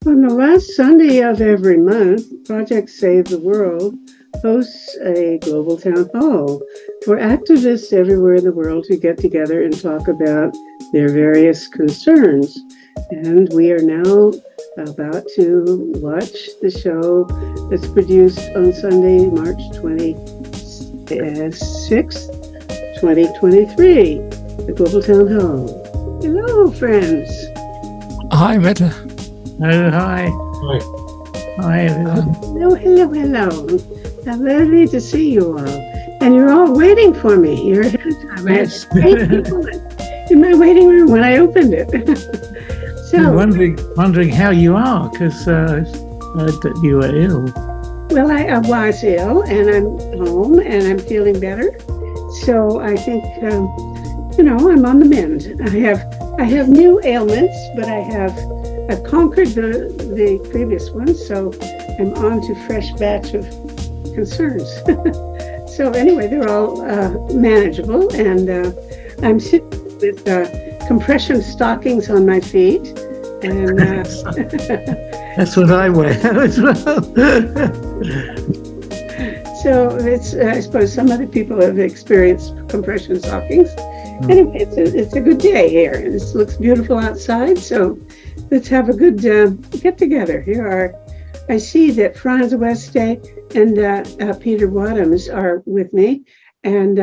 On the last Sunday of every month, Project Save the World hosts a global town hall for activists everywhere in the world to get together and talk about their various concerns. And we are now about to watch the show that's produced on Sunday, March 26th, 2023, the Global Town Hall. Hello, friends. Hi, Meta. Oh, hi. Hi, everyone. Hello. I'm lovely to see you all. And you're all waiting for me. You're ahead of time. Yes. I had 8 people in my waiting room when I opened it. I'm wondering how you are, because I heard that you were ill. Well, I was ill, and I'm home, and I'm feeling better. So I think, I'm on the mend. I have new ailments, but I've conquered the previous ones, so I'm on to fresh batch of concerns. So anyway, they're all manageable, and I'm sitting with compression stockings on my feet, and That's what I wear as well. so it's I suppose some other people have experienced compression stockings. Anyway, it's a good day here, and it looks beautiful outside. So let's have a good get together. I see that Franz Weste and Peter Wadhams are with me, and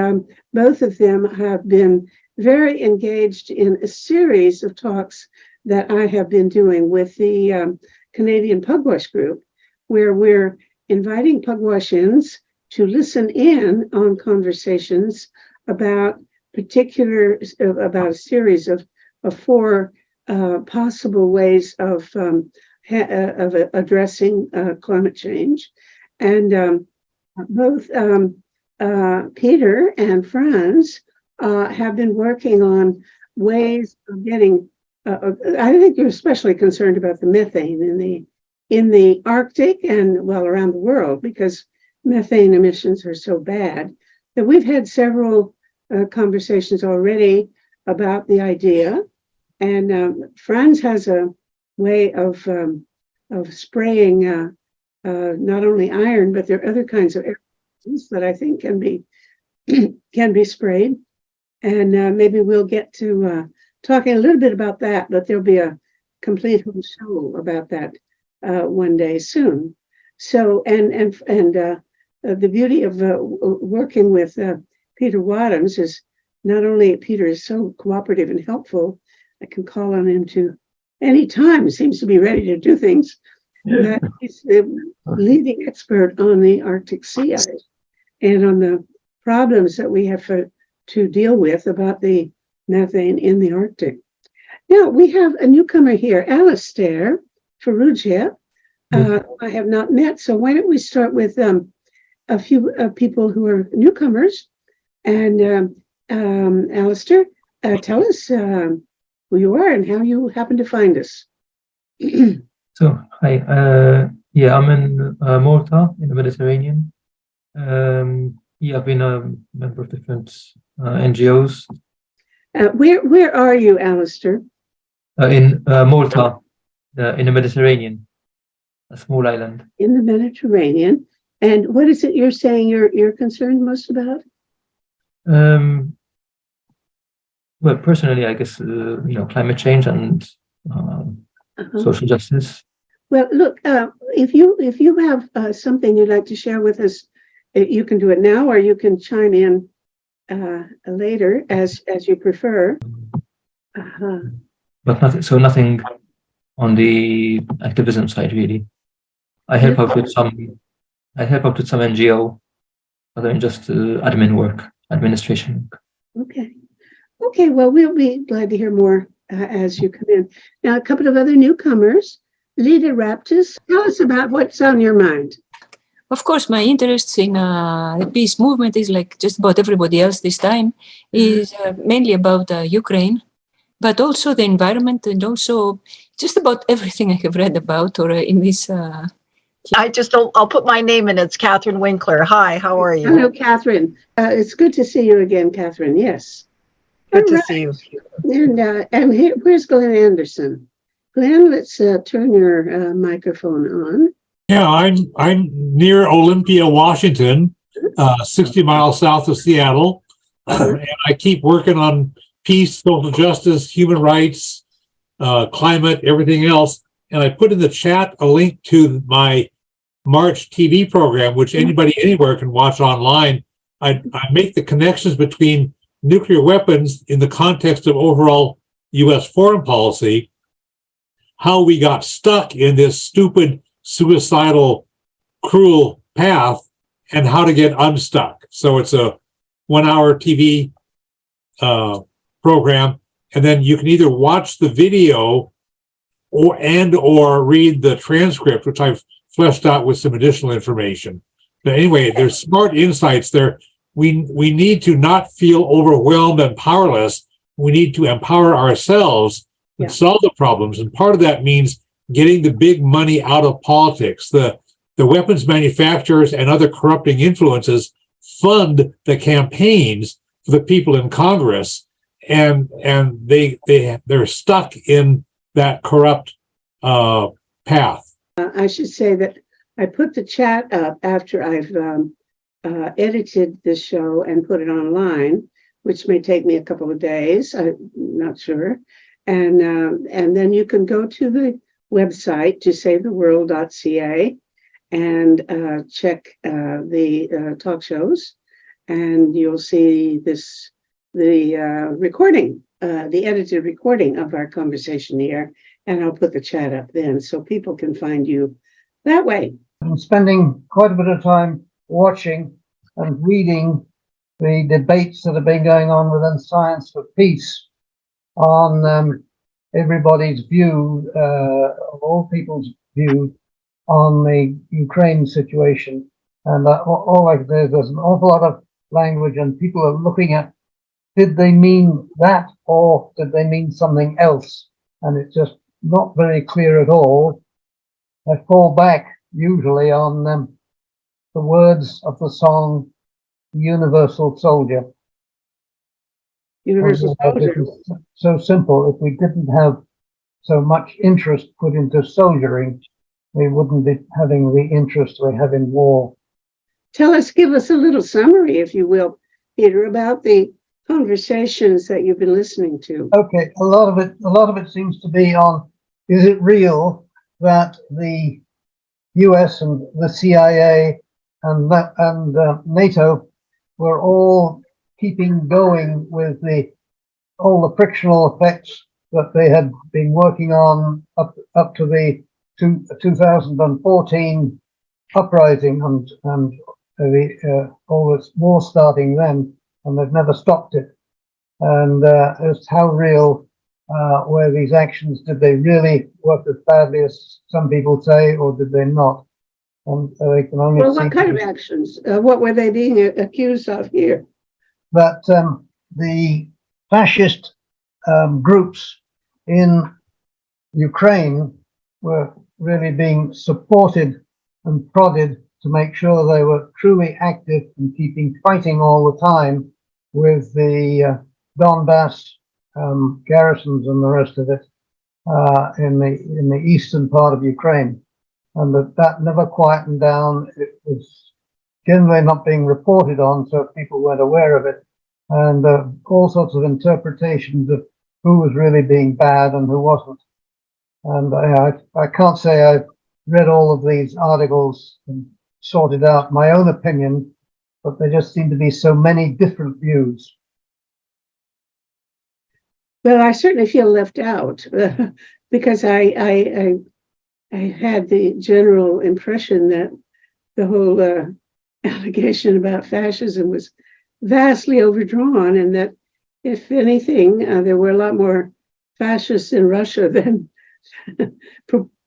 both of them have been very engaged in a series of talks that I have been doing with the Canadian Pugwash group, where we're inviting Pugwashians to listen in on conversations about a series of 4 possible ways of addressing climate change. And both Peter and Franz have been working on ways of getting. I think you're especially concerned about the methane in the Arctic and around the world, because methane emissions are so bad that we've had several conversations already about the idea. And Franz has a way of spraying not only iron, but there are other kinds of aerosols that I think can be sprayed. And maybe we'll get to talking a little bit about that, but there'll be a complete whole show about that one day soon. So, and the beauty of working with Peter Wadhams is not only Peter is so cooperative and helpful, I can call on him to any time, seems to be ready to do things. Yeah. He's the leading expert on the Arctic sea ice and on the problems that we have to deal with about the methane in the Arctic. Now, we have a newcomer here, Alistair Ferrugia. I have not met, so why don't we start with a few people who are newcomers. And Alistair, tell us who you are and how you happen to find us. So, hi. I'm in Malta, in the Mediterranean. I've been a member of different NGOs. Where are you, Alistair? In Malta, in the Mediterranean, a small island. In the Mediterranean. And what is it you're saying you're concerned most about? Well, personally, I guess climate change and social justice. Well, look, if you have something you'd like to share with us, you can do it now, or you can chime in later as you prefer. But nothing on the activism side, really. I help out with some NGO, other than just administration work. Okay. Well, we'll be glad to hear more as you come in. Now, a couple of other newcomers. Lida Raptis, tell us about what's on your mind. Of course, my interest in the peace movement is like just about everybody else this time, is mainly about Ukraine, but also the environment and also just about everything I have read about or in this. I'll put my name in. It's Catherine Winkler. Hi, how are you? Hello, Catherine. It's good to see you again, Catherine. Yes. Good to see you. And where's Glenn Anderson? Glenn, let's turn your microphone on. Yeah, I'm near Olympia, Washington, 60 miles south of Seattle, and I keep working on peace, social justice, human rights, climate, everything else. And I put in the chat a link to my March TV program, which anybody anywhere can watch online. I make the connections between nuclear weapons in the context of overall U.S. foreign policy, how we got stuck in this stupid, suicidal, cruel path, and how to get unstuck. So it's a 1-hour TV program, and then you can either watch the video or read the transcript, which I've fleshed out with some additional information. But anyway, there's smart insights there. We need to not feel overwhelmed and powerless. We need to empower ourselves and solve the problems. And part of that means getting the big money out of politics. The weapons manufacturers and other corrupting influences fund the campaigns for the people in Congress, and they're stuck in that corrupt path. I should say that I put the chat up after I've edited this show and put it online, which may take me a couple of days. I'm not sure. And then you can go to the website, tosavetheworld.ca, and check the talk shows, and you'll see the recording, the edited recording of our conversation here, and I'll put the chat up then so people can find you that way. I'm spending quite a bit of time watching and reading the debates that have been going on within Science for Peace on everybody's view, of all people's view on the Ukraine situation. And all I can say is there's an awful lot of language, and people are looking at, did they mean that or did they mean something else? And it's just not very clear at all. I fall back usually on the words of the song Universal Soldier. Universal Soldier. It's so simple. If we didn't have so much interest put into soldiering, we wouldn't be having the interest we have in war. Give us a little summary, if you will, Peter, about the conversations that you've been listening to. Okay, a lot of it seems to be on, is it real that the US and the CIA and NATO were all keeping going with all the frictional effects that they had been working on up to the 2014 uprising and all this war starting then, and they've never stopped it. And as how real were these actions? Did they really work as badly as some people say, or did they not? And they can only Well, what kind of actions? What were they being accused of here? That the fascist groups in Ukraine were really being supported and prodded to make sure they were truly active and keeping fighting all the time with the Donbass garrisons and the rest of it in the eastern part of Ukraine, and that never quietened down. It was generally not being reported on, so people weren't aware of it, and all sorts of interpretations of who was really being bad and who wasn't. And I can't say I've read all of these articles and sorted out my own opinion, but there just seem to be so many different views. Well, I certainly feel left out because I had the general impression that the whole allegation about fascism was vastly overdrawn, and that if anything, there were a lot more fascists in Russia than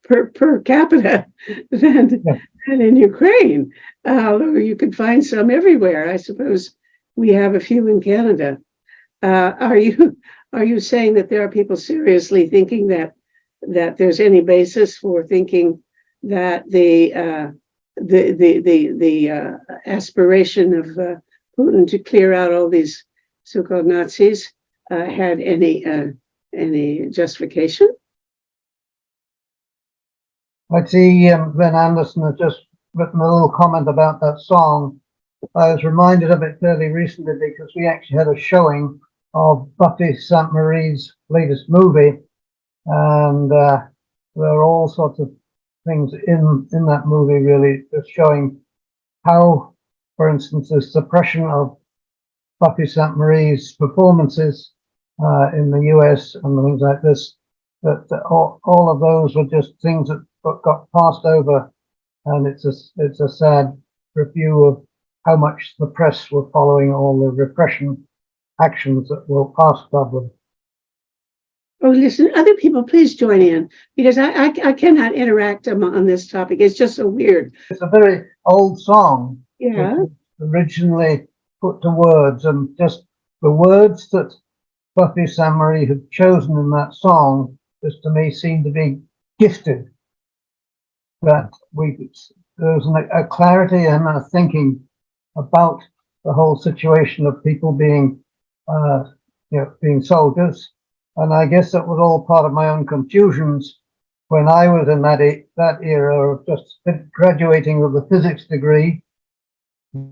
per capita than in Ukraine, although you could find some everywhere. I suppose we have a few in Canada. Are you saying that there are people seriously thinking that there's any basis for thinking that the aspiration of Putin to clear out all these so-called Nazis had any justification? I see Ben Anderson has just written a little comment about that song. I was reminded of it fairly recently because we actually had a showing of Buffy St. Marie's latest movie, and there are all sorts of things in that movie really just showing how, for instance, the suppression of Buffy St. Marie's performances in the US and things like this, that all of those were just things that got passed over, and it's a sad review of how much the press were following all the repression actions that were passed of them. Oh, listen, other people, please join in, because I cannot interact on this topic. It's just so weird. It's a very old song. Yeah. Which was originally put to words, and just the words that Buffy St. Marie had chosen in that song, just to me, seemed to be gifted. That there was a clarity and a thinking about the whole situation of people being, being soldiers. And I guess that was all part of my own confusions when I was in that era of just graduating with a physics degree.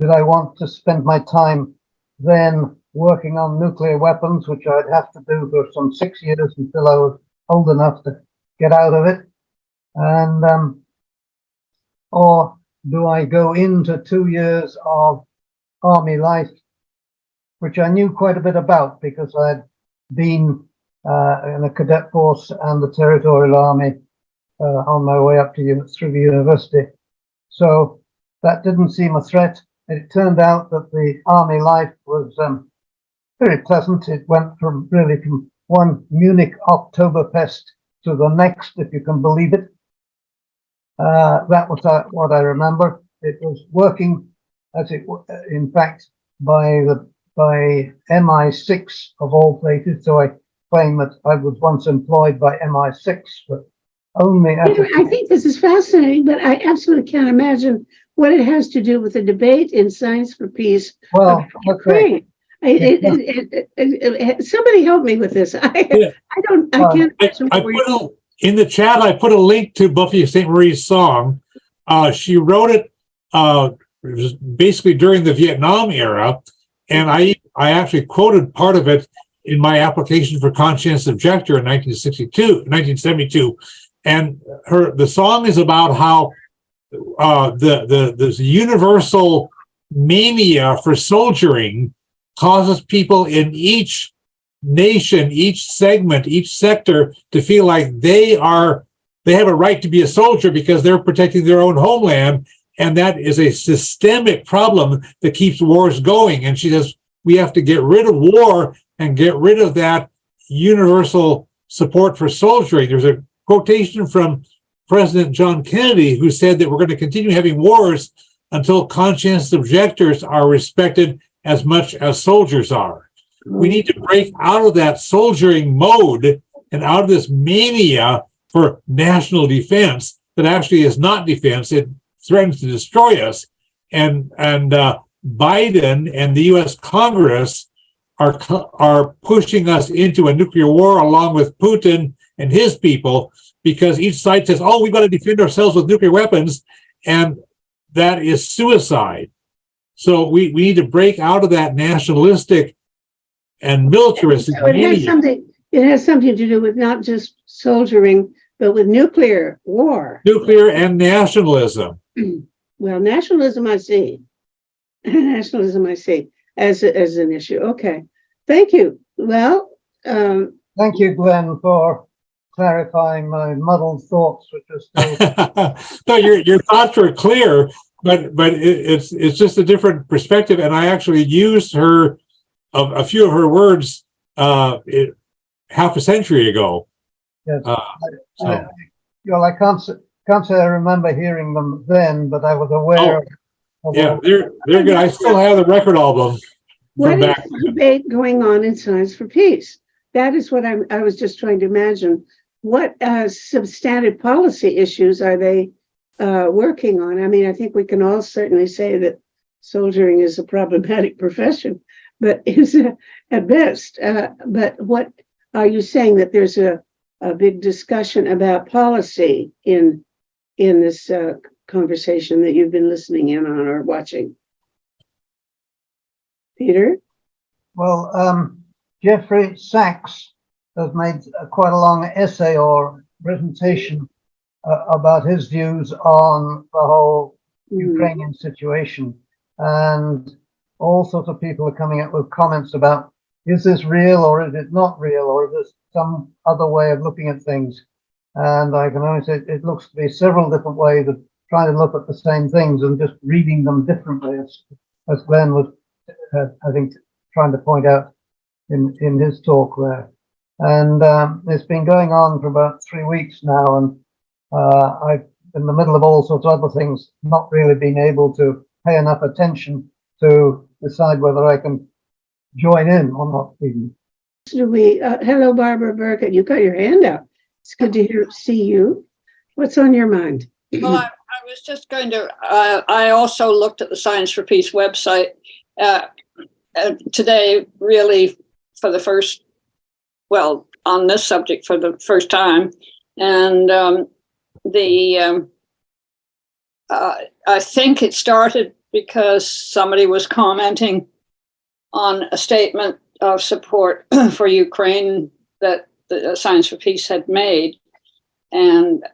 Did I want to spend my time then working on nuclear weapons, which I'd have to do for some 6 years until I was old enough to get out of it? And or do I go into 2 years of army life, which I knew quite a bit about because I'd been in the cadet force and the territorial army on my way up to through the university. So that didn't seem a threat. It turned out that the army life was very pleasant. It went from one Munich Oktoberfest to the next, if you can believe it. That was what I remember. It was working, as it in fact, by MI6 of all places. So I claim that I was once employed by MI6, but only after. I think this is fascinating, but I absolutely can't imagine what it has to do with the debate in Science for Peace. Well, Ukraine. Somebody help me with this. I can't. In the chat, I put a link to Buffy St. Marie's song. She wrote it basically during the Vietnam era, and I actually quoted part of it in my application for conscientious objector in 1972. And the song is about how this universal mania for soldiering causes people in each nation, each segment, each sector to feel like they have a right to be a soldier because they're protecting their own homeland. And that is a systemic problem that keeps wars going. And she says, we have to get rid of war and get rid of that universal support for soldiering. There's a quotation from President John Kennedy, who said that we're going to continue having wars until conscientious objectors are respected as much as soldiers are. We need to break out of that soldiering mode and out of this mania for national defense that actually is not defense. It threatens to destroy us. And Biden and the U.S. Congress are pushing us into a nuclear war along with Putin and his people, because each side says, oh, we've got to defend ourselves with nuclear weapons, and that is suicide. So we need to break out of that nationalistic and militaristic. So it has something to do with not just soldiering, but with nuclear war. Nuclear and nationalism. Well, nationalism I see. Nationalism I see as an issue. Okay. Thank you. Well, thank you, Glenn, for clarifying my muddled thoughts, which are still. No, your thoughts were clear, but it's just a different perspective. And I actually used a few of her words half a century ago. Yes. I can't say I remember hearing them then, but I was aware. Yeah, they're good. I still have the record album. What is the debate going on in Science for Peace? That is what I was just trying to imagine. What substantive policy issues are they working on? I mean, I think we can all certainly say that soldiering is a problematic profession, but is at best. But what are you saying, that there's a big discussion about policy in in this conversation that you've been listening in on or watching? Peter? Well, Jeffrey Sachs has made quite a long essay or presentation about his views on the whole Ukrainian situation. And all sorts of people are coming up with comments about, is this real or is it not real, or is this some other way of looking at things? And I can only say it looks to be several different ways of trying to look at the same things and just reading them differently, as Glenn was, I think, trying to point out in his talk there. And it's been going on for about 3 weeks now, and I've, in the middle of all sorts of other things, not really been able to pay enough attention to decide whether I can join in or not even. Hello, Barbara Burkett. You got your hand up. It's good to see you. What's on your mind? Well, I was just going to, I also looked at the Science for Peace website today, really for the first, well, on this subject for the first time. And I think it started because somebody was commenting on a statement of support for Ukraine that the Science for Peace had made. And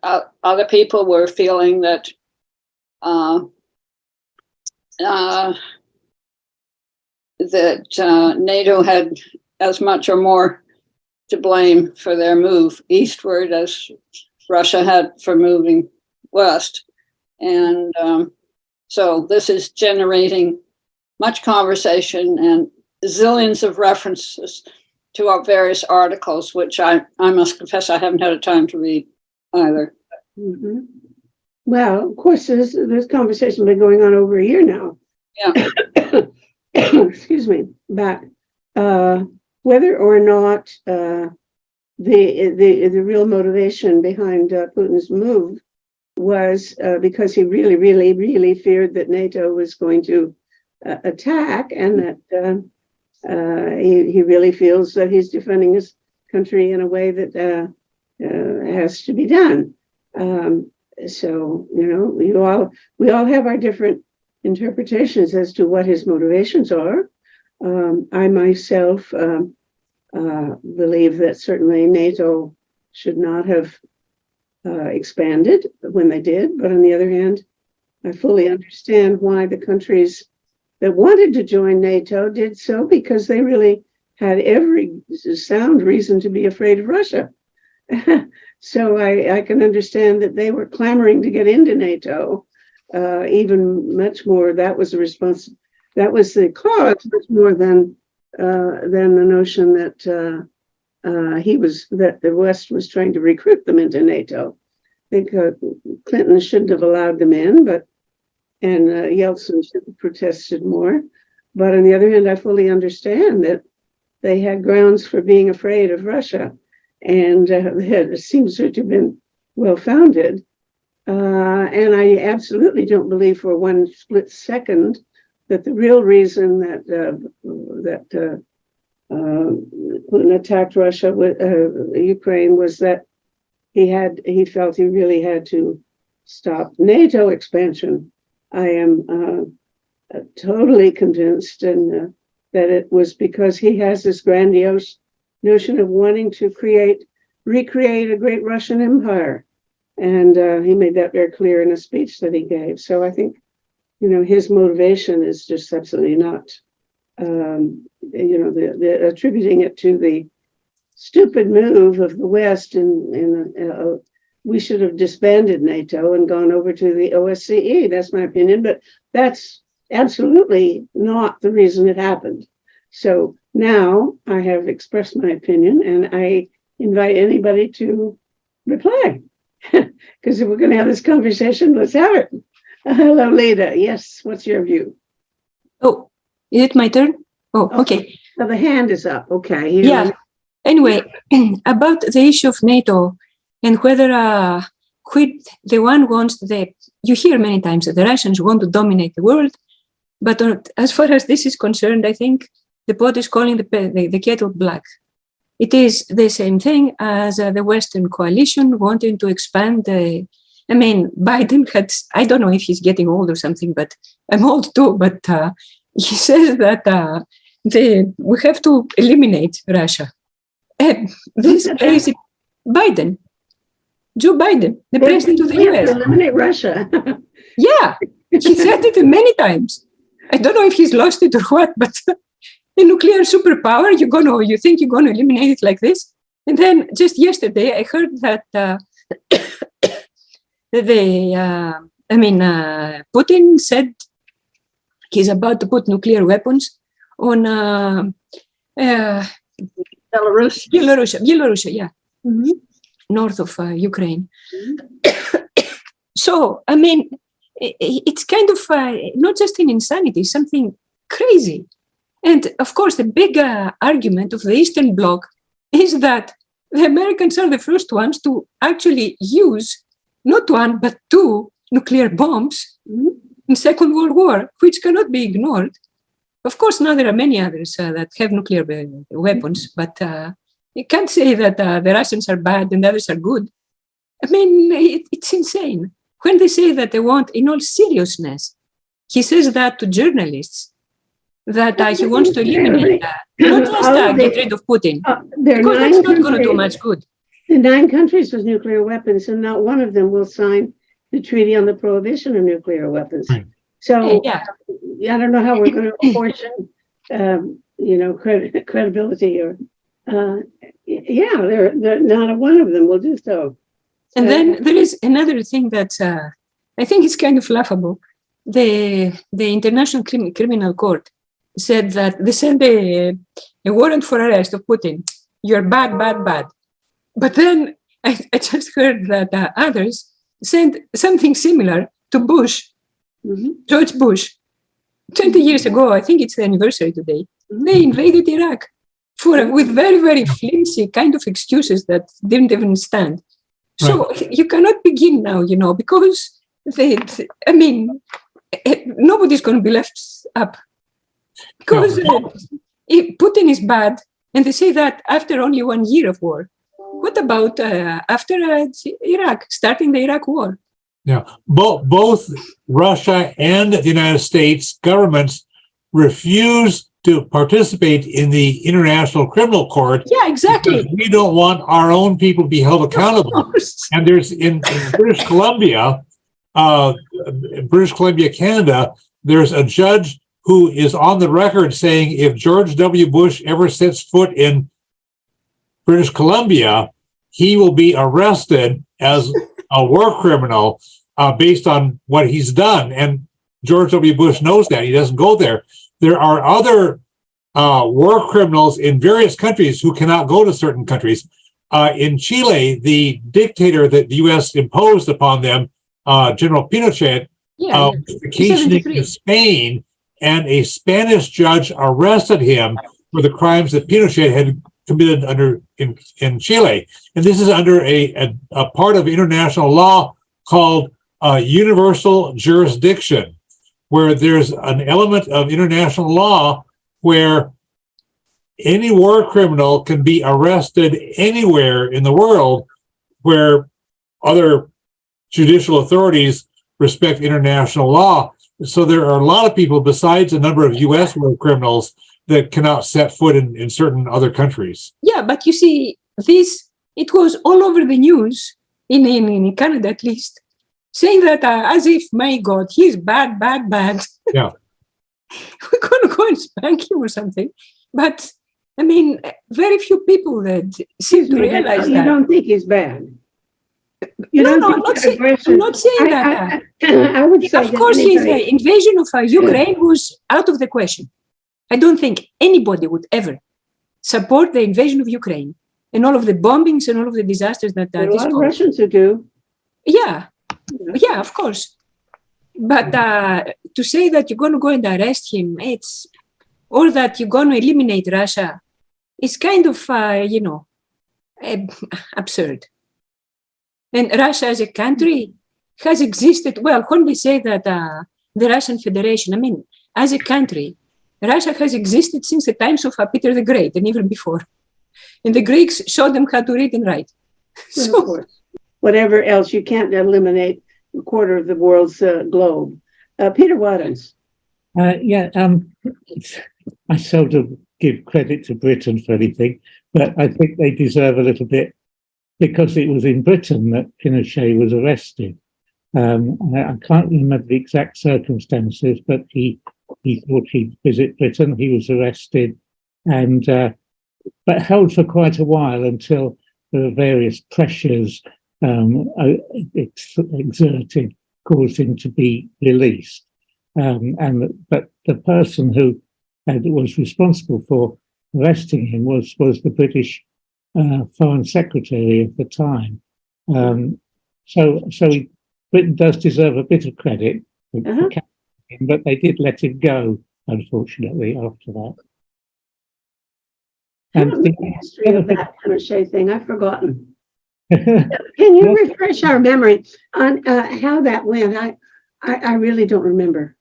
other people were feeling that NATO had as much or more to blame for their move eastward as Russia had for moving west. And so this is generating much conversation and zillions of references to our various articles, which I must confess I haven't had a time to read either. Mm-hmm. Well, of course, this conversation has been going on over a year now. Yeah. Excuse me. But whether or not the real motivation behind Putin's move was because he really, really, really feared that NATO was going to attack, and that he really feels that he's defending his country in a way that has to be done. So, you know, we all have our different interpretations as to what his motivations are. I myself believe that certainly NATO should not have expanded when they did, but on the other hand, I fully understand why the countries that wanted to join NATO did so, because they really had every sound reason to be afraid of Russia. So I can understand that they were clamoring to get into NATO, even much more. That was the response. That was the cause, much more than the notion that that the West was trying to recruit them into NATO. I think Clinton shouldn't have allowed them in, and Yeltsin should have protested more. But on the other hand, I fully understand that they had grounds for being afraid of Russia, and it seems to have been well-founded. And I absolutely don't believe for one split second that the real reason that Putin attacked Russia with Ukraine was that he felt he really had to stop NATO expansion. I am totally convinced, and that it was because he has this grandiose notion of wanting to recreate a great Russian empire, and he made that very clear in a speech that he gave. So I think, you know, his motivation is just absolutely not, you know, the attributing it to the stupid move of the West in we should have disbanded NATO and gone over to the OSCE. That's my opinion, but that's absolutely not the reason it happened. So now I have expressed my opinion, and I invite anybody to reply. Because if we're going to have this conversation, let's have it. Hello, Leda. Yes, what's your view? Oh, is it my turn? Oh, okay. So the hand is up. Okay. Yeah. Anyway, about the issue of NATO and whether the one wants you hear many times that the Russians want to dominate the world, but as far as this is concerned, I think the pot is calling the kettle black. It is the same thing as the Western coalition wanting to expand the I mean, Biden had, I don't know if he's getting old or something, but I'm old too, but he says that we have to eliminate Russia. And this president, Biden, Joe Biden, the president of the We have to US. eliminate Russia. Yeah, he said it many times. I don't know if he's lost it or what, but a nuclear superpower, you think you're gonna eliminate it like this? And then just yesterday, I heard that Putin said he's about to put nuclear weapons on Belarus. Belarus, yeah, Mhm. north of Ukraine. So, I mean, it's kind of not just an insanity, something crazy. And of course, the big argument of the Eastern Bloc is that the Americans are the first ones to actually use not one, but two nuclear bombs in Second World War, which cannot be ignored. Of course, now there are many others that have nuclear weapons, but you can't say that the Russians are bad and the others are good. I mean, it's insane. When they say that they want, in all seriousness, he says that to journalists, that he wants to eliminate not just get rid of Putin, There are because that's 9 not going to do countries, much good. the 9 countries with nuclear weapons, and not one of them will sign the treaty on the prohibition of nuclear weapons. Right. So Yeah, I don't know how we're going to apportion, credibility or, not one of them will do so. and then there is another thing that I think is kind of laughable. The International Criminal Court said that they sent a warrant for arrest of Putin. You're bad, bad, bad. But then I just heard that others sent something similar to Bush, George Bush. 20 years ago, I think it's the anniversary today, they invaded Iraq with very, very flimsy kind of excuses that didn't even stand. So you cannot begin now, because nobody's going to be left up. Because Putin is bad, and they say that after only 1 year of war. What about after Iraq, starting the Iraq war? Yeah, both Russia and the United States governments refuse to participate in the International Criminal Court. Yeah, exactly. Because we don't want our own people to be held accountable. And there's in British Columbia, Canada, there's a judge who is on the record saying if George W. Bush ever sets foot in British Columbia, he will be arrested as a war criminal based on what he's done. And George W. Bush knows that. He doesn't go there. There are other war criminals in various countries who cannot go to certain countries. In Chile, the dictator that the U.S. imposed upon them, General Pinochet, was vacationing in Spain, and a Spanish judge arrested him for the crimes that Pinochet had committed in Chile. And this is under a part of international law called universal jurisdiction, where there's an element of international law where any war criminal can be arrested anywhere in the world where other judicial authorities respect international law. So there are a lot of people besides a number of U.S. war criminals that cannot set foot in certain other countries. Yeah, but you see, it was all over the news, in Canada at least, saying that as if, my God, he's bad, bad, bad. Yeah. We're going to go and spank him or something. But, very few people that seem to realize You that. don't think he's bad. No, I'm not saying that. I would say Of course, his invasion of Ukraine was out of the question. I don't think anybody would ever support the invasion of Ukraine and all of the bombings and all of the disasters that there are a this lot of caused. Russians who do. Yeah, of course. But to say that you're going to go and arrest him, or that you're going to eliminate Russia, is kind of, absurd. And Russia as a country has existed. Well, when we say that the Russian Federation, as a country, Russia has existed since the times of Peter the Great and even before. And the Greeks showed them how to read and write. Of course. whatever else. You can't eliminate a quarter of the world's globe. Peter Waddens. I seldom give credit to Britain for anything, but I think they deserve a little bit because it was in Britain that Pinochet was arrested. I can't remember the exact circumstances, but he thought he'd visit Britain. He was arrested and but held for quite a while until there were various pressures exerted caused him to be released. But the person who was responsible for arresting him was the British Foreign Secretary at the time. So Britain does deserve a bit of credit for capturing him, but they did let him go, unfortunately, after that. And the history of that Pinochet thing, I've forgotten. Can you refresh our memory on how that went? I really don't remember.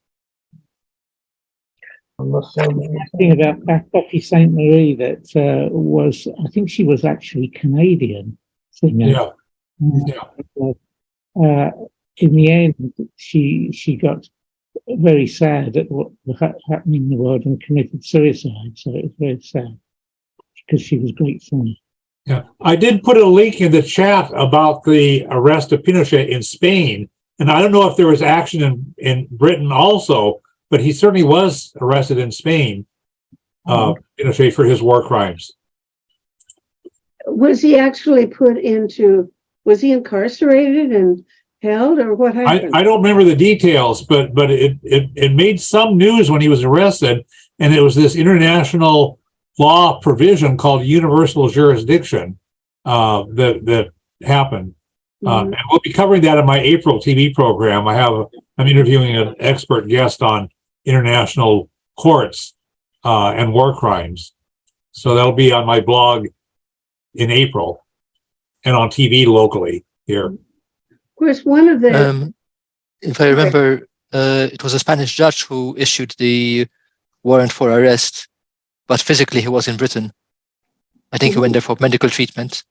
Thing about Becky St. Marie that was, I think she was actually Canadian singer. In the end, she got very sad at what was happening in the world and committed suicide. So it was very sad because she was great fun. Yeah, I did put a link in the chat about the arrest of Pinochet in Spain, and I don't know if there was action in Britain also, but he certainly was arrested in Spain, Pinochet, for his war crimes. Was he actually was he incarcerated and held, or what happened? I don't remember the details, but it made some news when he was arrested, and it was this international law provision called universal jurisdiction that happened. And we'll be covering that in my April TV program. I'm interviewing an expert guest on international courts and war crimes. So that'll be on my blog in April and on TV locally here. Of course, one of the... if I remember, it was a Spanish judge who issued the warrant for arrest, but physically he was in Britain. I think he went there for medical treatment.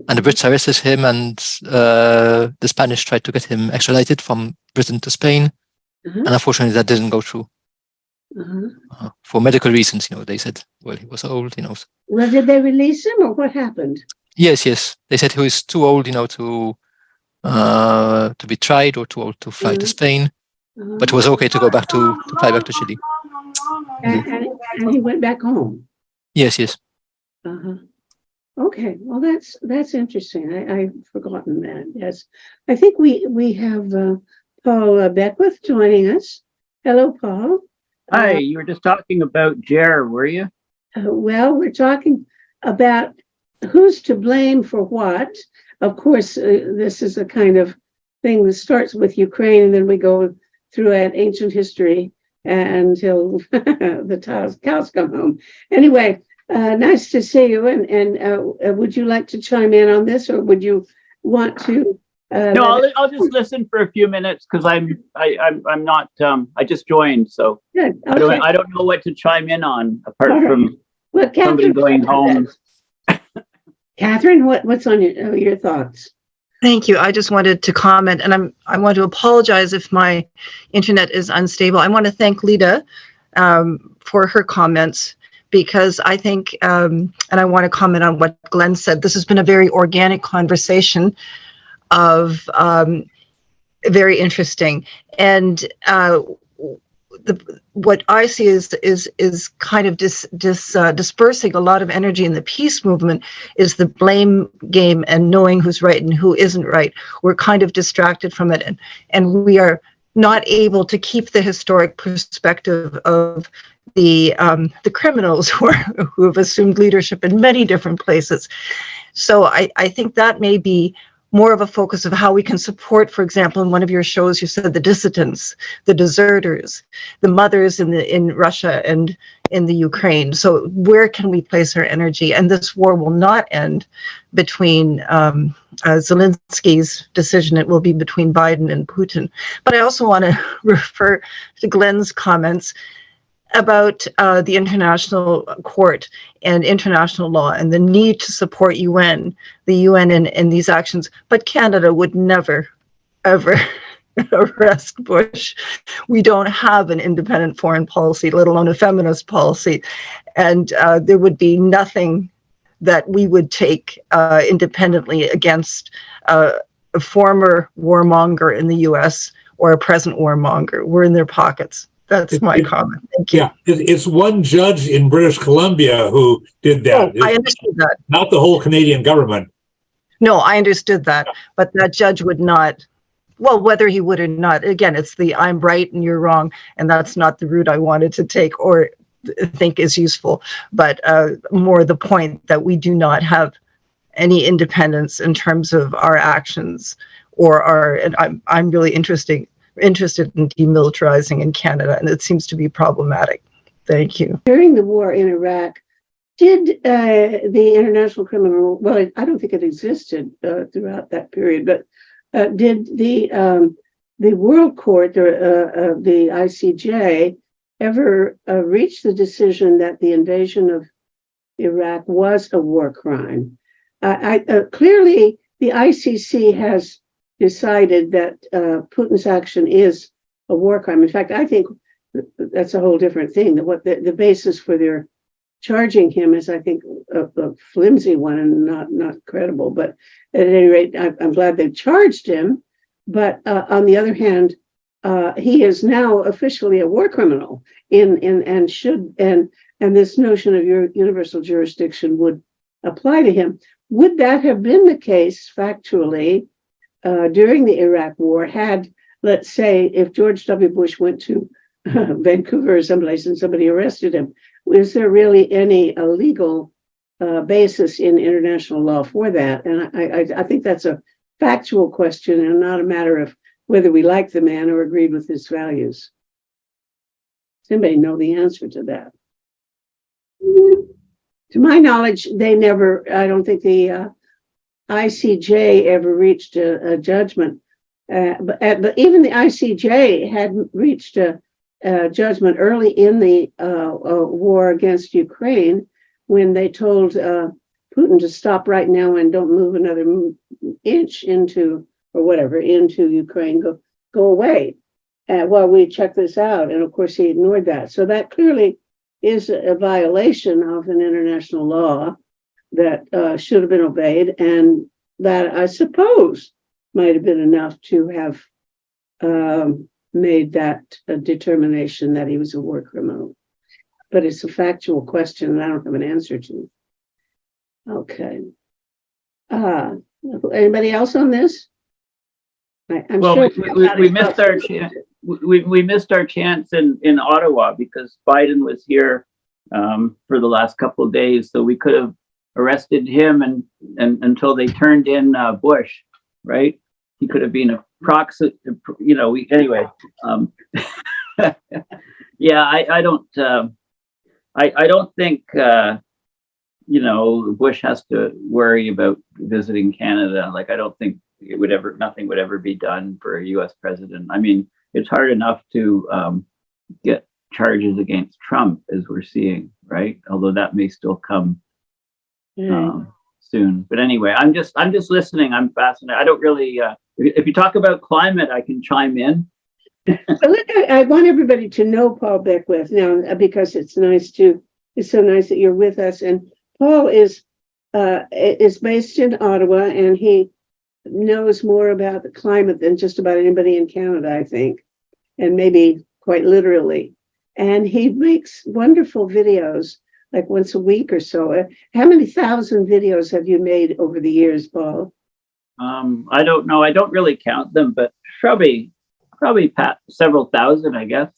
And the Brits arrested him, and the Spanish tried to get him extradited from Britain to Spain. And unfortunately, that didn't go through. For medical reasons, they said, well, he was old, Well, did they release him, or what happened? Yes. They said he was too old, to be tried, or too old to fly to Spain. But it was okay to go back to fly back to Chile. And he went back home. Yes. Okay, well, that's interesting. I've forgotten that. Yes, I think we have Paul Beckwith joining us. Hello, Paul. Hi, you were just talking about Jer, were you? Well, we're talking about who's to blame for what. Of course, this is a kind of thing that starts with Ukraine, and then we go through ancient history until the cows come home. Anyway, nice to see you. And would you like to chime in on this, or would you want to? No, I'll just listen for a few minutes because I'm not. I just joined, so good. Okay. I don't know what to chime in on apart from well, somebody going home. Catherine, what's on your thoughts? Thank you. I just wanted to comment, and I want to apologize if my internet is unstable. I want to thank Lita for her comments, because I think, and I want to comment on what Glenn said. This has been a very organic conversation of very interesting, and what I see is kind of dispersing a lot of energy in the peace movement is the blame game and knowing who's right and who isn't right. We're kind of distracted from it, and we are not able to keep the historic perspective of the criminals who have assumed leadership in many different places. So I think that may be more of a focus of how we can support, for example, in one of your shows, you said the dissidents, the deserters, the mothers in Russia and in the Ukraine. So where can we place our energy? And this war will not end between Zelensky's decision. It will be between Biden and Putin. But I also want to refer to Glenn's comments. about the international court and international law and the need to support the UN in these actions. But Canada would never, ever arrest Bush. We don't have an independent foreign policy, let alone a feminist policy. And there would be nothing that we would take independently against a former warmonger in the US or a present warmonger. We're in their pockets. That's my comment. Thank you. Yeah, it's one judge in British Columbia who did that. Oh, I understood that. Not the whole Canadian government. No, I understood that. But that judge would not, well, whether he would or not, again, it's the I'm right and you're wrong. And that's not the route I wanted to take or think is useful. But more the point that we do not have any independence in terms of our actions or our, and I'm really interested in demilitarizing in Canada, and it seems to be problematic. Thank you. During the war in Iraq, did the International Criminal, well, I don't think it existed throughout that period, but did the World Court, the ICJ, ever reach the decision that the invasion of Iraq was a war crime? Clearly, the ICC has decided that Putin's action is a war crime. In fact, I think that's a whole different thing. That what the basis for their charging him is, I think, a flimsy one and not credible. But at any rate, I'm glad they charged him. But on the other hand, he is now officially a war criminal and this notion of your universal jurisdiction would apply to him. Would that have been the case factually during the Iraq War had, let's say, if George W. Bush went to Vancouver or someplace and somebody arrested him? Is there really any legal basis in international law for that? And I think that's a factual question and not a matter of whether we like the man or agreed with his values. Does anybody know the answer to that? To my knowledge, they never, I don't think the ICJ ever reached a judgment. But even the ICJ had reached a judgment early in the war against Ukraine when they told Putin to stop right now and don't move another inch into Ukraine, go away while we check this out. And of course, he ignored that. So that clearly is a violation of an international law that should have been obeyed, and that I suppose might have been enough to have made that a determination that he was a war criminal. But it's a factual question and I don't have an answer to. Okay. Anybody else on this? I'm Well, sure we missed our chance. We missed our chance in Ottawa because Biden was here for the last couple of days, so we could have arrested him and until they turned in Bush, right? He could have been a proxy, anyway. Yeah, I don't think Bush has to worry about visiting Canada. Like, I don't think nothing would ever be done for a U.S. president. I mean, it's hard enough to get charges against Trump, as we're seeing, right? Although that may still come soon. But anyway, I'm just listening. I'm fascinated. I don't really. If you talk about climate, I can chime in. I want everybody to know Paul Beckwith now because it's so nice that you're with us. And Paul is based in Ottawa, and he knows more about the climate than just about anybody in Canada, I think, and maybe quite literally. And he makes wonderful videos, like once a week or so. How many thousand videos have you made over the years, Paul? I don't know. I don't really count them, but probably several thousand, I guess.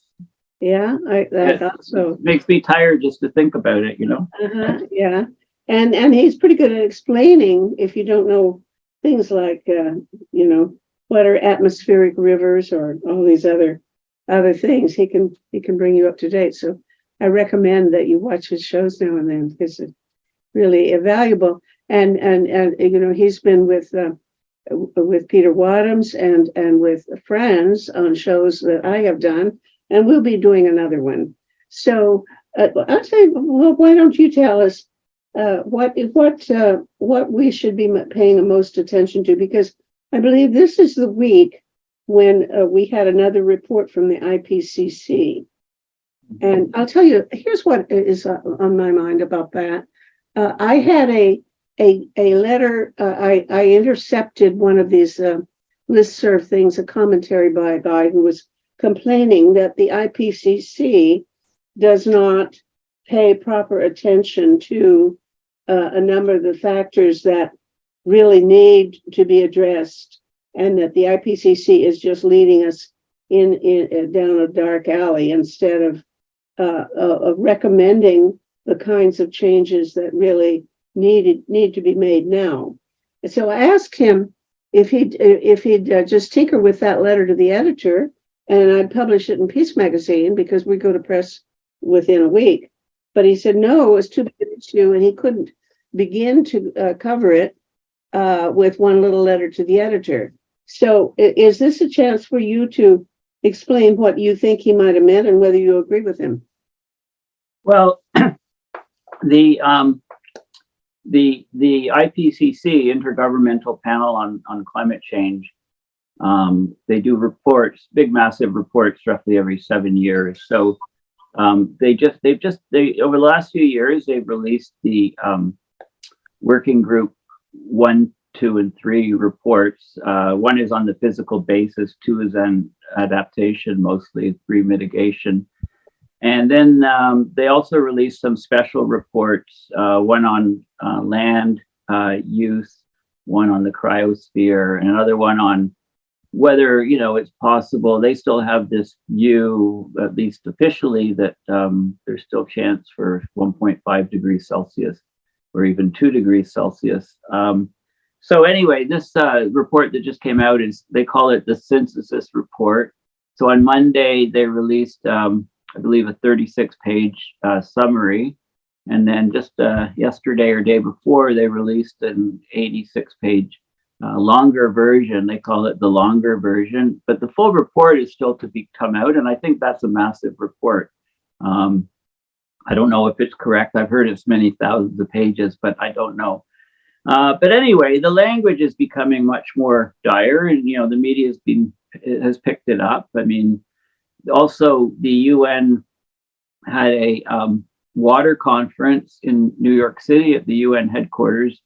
Yeah, I thought so. Makes me tired just to think about it, Yeah, and he's pretty good at explaining if you don't know things like what are atmospheric rivers or all these other things. He can bring you up to date. So I recommend that you watch his shows now and then because it's really valuable. And he's been with Peter Wadhams and with friends on shows that I have done, and we'll be doing another one. So I'll say, well, why don't you tell us what we should be paying the most attention to? Because I believe this is the week when we had another report from the IPCC. And I'll tell you, here's what is on my mind about that. I had a letter, I intercepted one of these listserv things, a commentary by a guy who was complaining that the IPCC does not pay proper attention to a number of the factors that really need to be addressed, and that the IPCC is just leading us in down a dark alley instead of recommending the kinds of changes that really need to be made now. And so I asked him if he'd just tinker with that letter to the editor, and I'd publish it in Peace Magazine because we go to press within a week. But he said no, it was too big an issue, and he couldn't begin to cover it with one little letter to the editor. So is this a chance for you to explain what you think he might have meant and whether you agree with him? Well, the IPCC, Intergovernmental Panel on Climate Change, they do reports, big, massive reports, roughly every 7 years. So they over the last few years, they've released the working group 1, 2, and 3 reports. 1 is on the physical basis, 2 is on adaptation, mostly 3 mitigation. And then they also released some special reports, 1 on land use, 1 on the cryosphere, and another 1 on whether, it's possible. They still have this view, at least officially, that there's still chance for 1.5 degrees Celsius or even 2 degrees Celsius. So anyway, this report that just came out they call it the Synthesis Report. So on Monday, they released, I believe, a 36-page summary. And then just yesterday or day before, they released an 86-page longer version. They call it the longer version, but the full report is still to come out. And I think that's a massive report. I don't know if it's correct. I've heard it's many thousands of pages, but I don't know. But anyway, the language is becoming much more dire, and the media has picked it up. I mean, also the UN had a water conference in New York City at the UN headquarters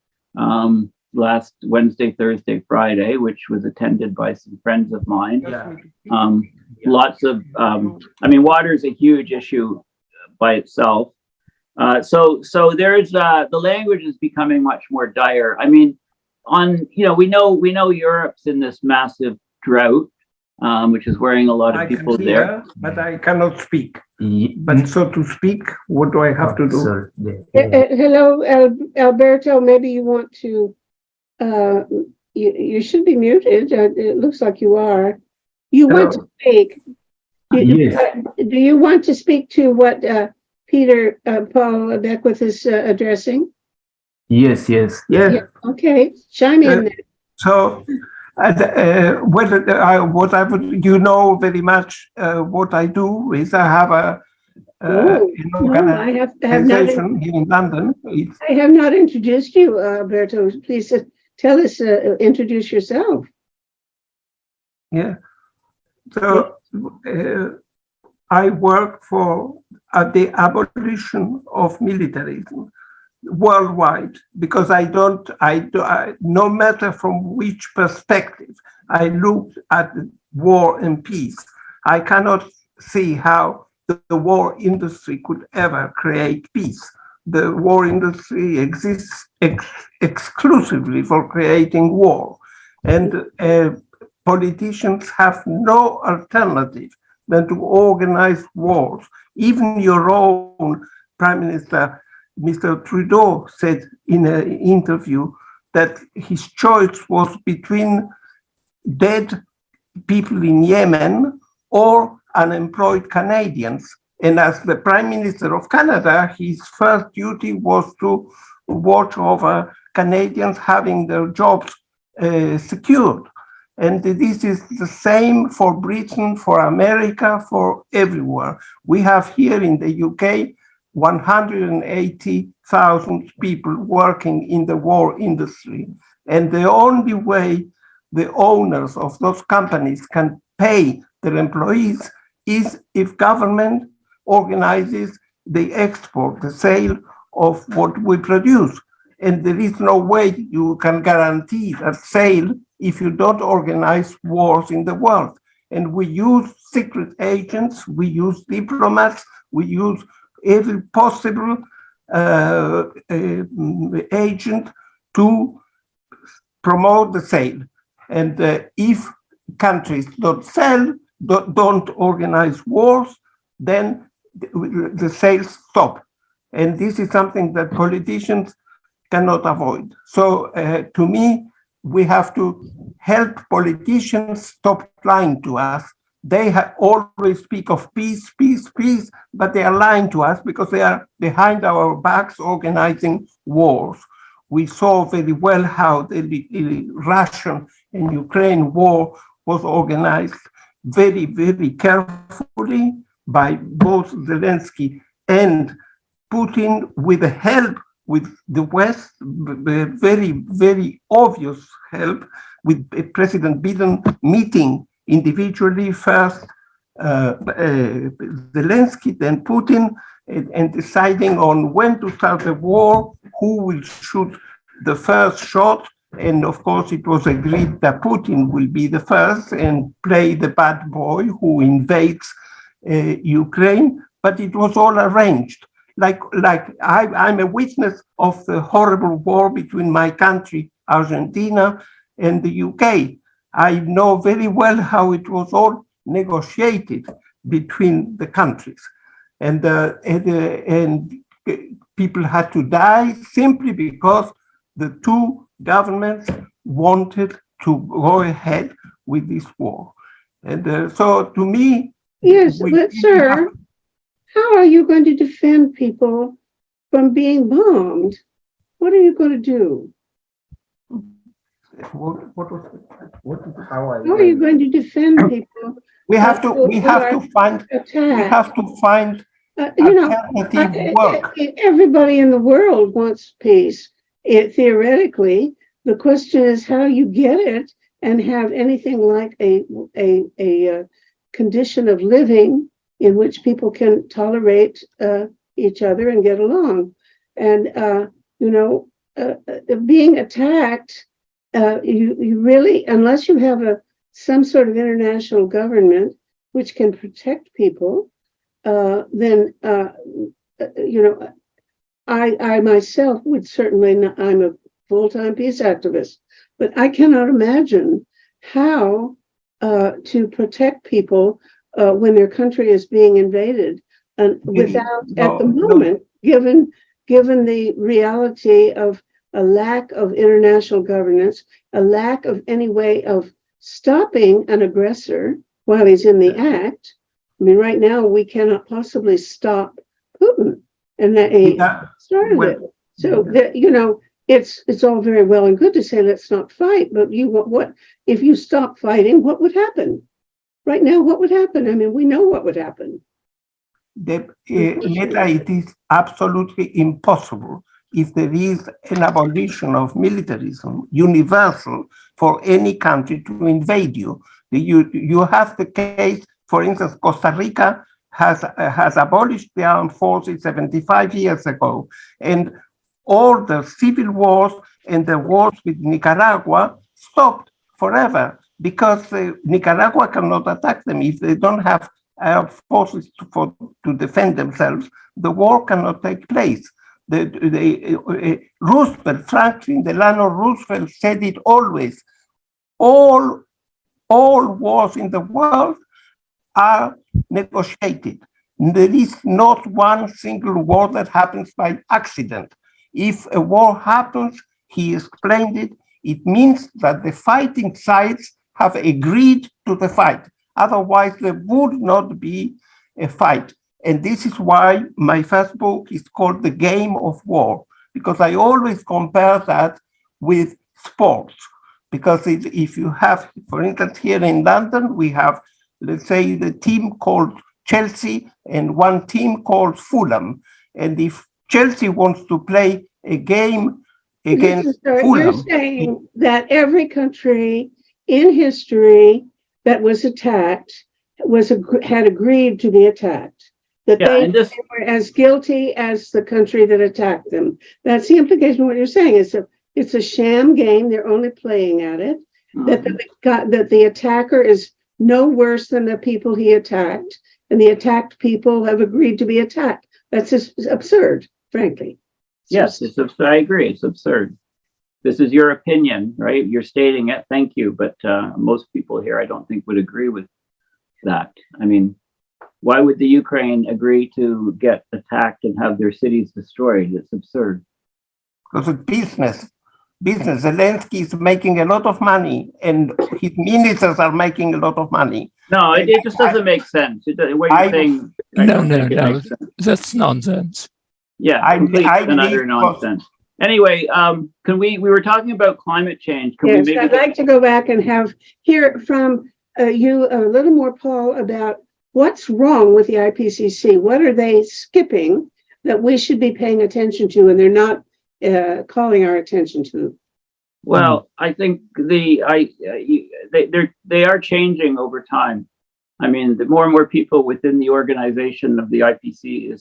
last Wednesday, Thursday, Friday, which was attended by some friends of mine. Lots of, water is a huge issue by itself. So there's the language is becoming much more dire. I mean, we know Europe's in this massive drought, which is worrying a lot of people there. But I cannot speak. But so to speak, what do I have to do? Hello, Alberto. Maybe you want to. You should be muted. It looks like you are. You want to speak? Yes. Do you want to speak to what Peter Paul Beckwith is addressing? Yes. Yeah. Okay, chime in there. So, what I would, very much what I do is I have an organization here in London. I have not introduced you, Alberto. Please tell us, introduce yourself. Yeah. So I work for the abolition of militarism worldwide, because no matter from which perspective I look at war and peace, I cannot see how the war industry could ever create peace. The war industry exists exclusively for creating war, and politicians have no alternative than to organize wars. Even your own Prime Minister, Mr. Trudeau, said in an interview that his choice was between dead people in Yemen or unemployed Canadians. And as the Prime Minister of Canada, his first duty was to watch over Canadians having their jobs secured. And this is the same for Britain, for America, for everywhere. We have here in the UK 180,000 people working in the war industry. And the only way the owners of those companies can pay their employees is if government organizes the export, the sale of what we produce. And there is no way you can guarantee that sale if you don't organize wars in the world. And we use secret agents, we use diplomats, we use every possible agent to promote the sale. And if countries don't sell, don't organize wars, then the sales stop. And this is something that politicians cannot avoid. So to me, we have to help politicians stop lying to us. They always speak of peace, peace, peace, but they are lying to us because they are behind our backs organizing wars. We saw very well how the Russian and Ukraine war was organized very, very carefully by both Zelensky and Putin, with the help with the West, very, very obvious help, with President Biden meeting individually first Zelensky, then Putin, and deciding on when to start the war, who will shoot the first shot. And of course, it was agreed that Putin will be the first and play the bad boy who invades Ukraine, but it was all arranged. Like I'm a witness of the horrible war between my country, Argentina, and the UK. I know very well how it was all negotiated between the countries. And people had to die simply because the two governments wanted to go ahead with this war. And so to me... Yes, but sir, how are you going to defend people from being bombed? What are you going to do? How are you going to defend people? We have to find alternative work. Everybody in the world wants peace. Theoretically, the question is how you get it and have anything like a condition of living in which people can tolerate each other and get along. And being attacked, you really, unless you have some sort of international government which can protect people, then I myself would certainly not, I'm a full-time peace activist, but I cannot imagine how to protect people when their country is being invaded, and without, at the moment, given the reality of a lack of international governance, a lack of any way of stopping an aggressor while he's in the act. I mean, right now we cannot possibly stop Putin, and that he started it. So that, it's all very well and good to say let's not fight, but what if you stop fighting? What would happen? Right now, what would happen? I mean, we know what would happen. It is absolutely impossible if there is an abolition of militarism, universal, for any country to invade you. You have the case, for instance, Costa Rica has abolished the armed forces 75 years ago, and all the civil wars and the wars with Nicaragua stopped forever because Nicaragua cannot attack them. If they don't have armed forces to defend themselves, the war cannot take place. Roosevelt, Franklin Delano Roosevelt said it always, all wars in the world are negotiated. There is not one single war that happens by accident. If a war happens, he explained it, it means that the fighting sides have agreed to the fight. Otherwise, there would not be a fight. And this is why my first book is called The Game of War, because I always compare that with sports. Because if you have, for instance, here in London, we have, let's say, the team called Chelsea and one team called Fulham. And if Chelsea wants to play a game against You're Fulham, saying that every country in history that was attacked had agreed to be attacked. That Yeah, they and this, were as guilty as the country that attacked them. That's the implication of what you're saying. It's a sham game. They're only playing at it. That the attacker is no worse than the people he attacked, and the attacked people have agreed to be attacked. That's just absurd, frankly. yes, I agree. It's absurd. This is your opinion, right? You're stating it. Thank you. But most people here, I don't think would agree with that. I mean, why would the Ukraine agree to get attacked and have their cities destroyed? It's absurd. because it's business. Zelensky is making a lot of money, and his ministers are making a lot of money. No, it just doesn't make sense. What you're saying, I don't think it makes sense. That's nonsense. Yeah, complete and utter nonsense. Anyway, we were talking about climate change. Can Yes, we maybe I'd like to go back and hear from you a little more, Paul, about what's wrong with the IPCC. What are they skipping that we should be paying attention to, and they're not calling our attention to? Well, I think they are changing over time. I mean, the more and more people within the organization of the IPCC.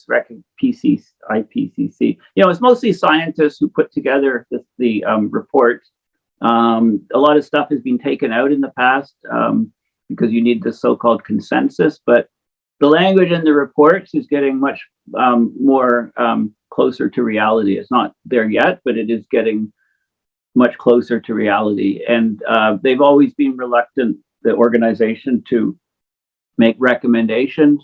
You know, it's mostly scientists who put together the report. A lot of stuff has been taken out in the past because you need the so-called consensus. But the language in the reports is getting much more closer to reality. It's not there yet, but it is getting much closer to reality. And they've always been reluctant, the organization, to make recommendations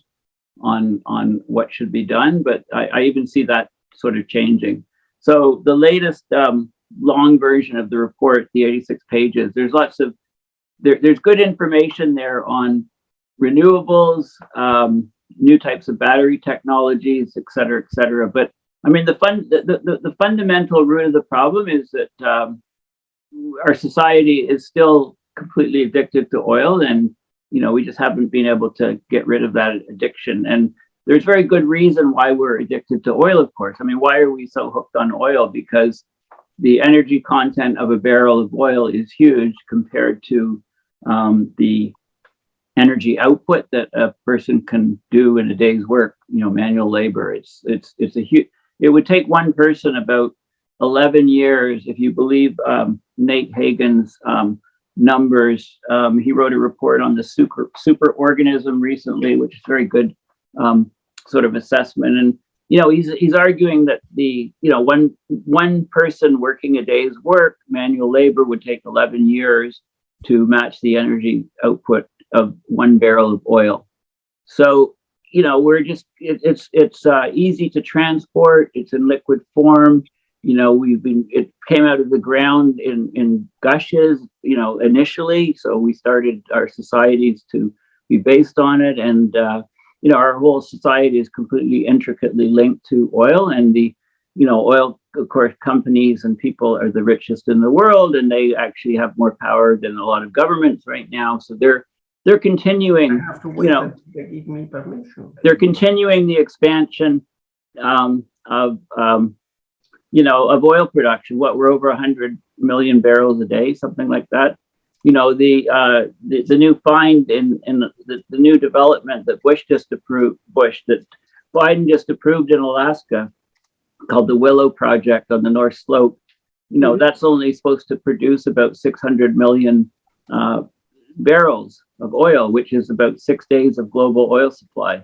on what should be done. But I even see that sort of changing. So the latest long version of the report, the 86 pages, there's lots of, there's good information there on renewables, new types of battery technologies, et cetera, et cetera. But I mean, the fundamental root of the problem is that our society is still completely addicted to oil, and you know, we just haven't been able to get rid of that addiction. And there's very good reason why we're addicted to oil, of course. I mean, why are we so hooked on oil? Because the energy content of a barrel of oil is huge compared to the energy output that a person can do in a day's work. You know, manual labor. It's a huge. It would take one person about 11 years, if you believe Nate Hagen's numbers. He wrote a report on the superorganism recently, which is very good sort of assessment. And you know, he's arguing that one person working a day's work, manual labor, would take 11 years to match the energy output of one barrel of oil. So you know, we're just it's easy to transport. It's in liquid form. You know, it came out of the ground in gushes, you know, initially. So we started our societies to be based on it. And, you know, our whole society is completely intricately linked to oil. And oil, of course, companies and people are the richest in the world, and they actually have more power than a lot of governments right now. So they're continuing, give me permission. They're continuing the expansion of oil production. We're over 100 million barrels a day, something like that. You know, the new find in the new development that Biden just approved in Alaska, called the Willow Project on the North Slope. You know, that's only supposed to produce about 600 million barrels of oil, which is about 6 days of global oil supply.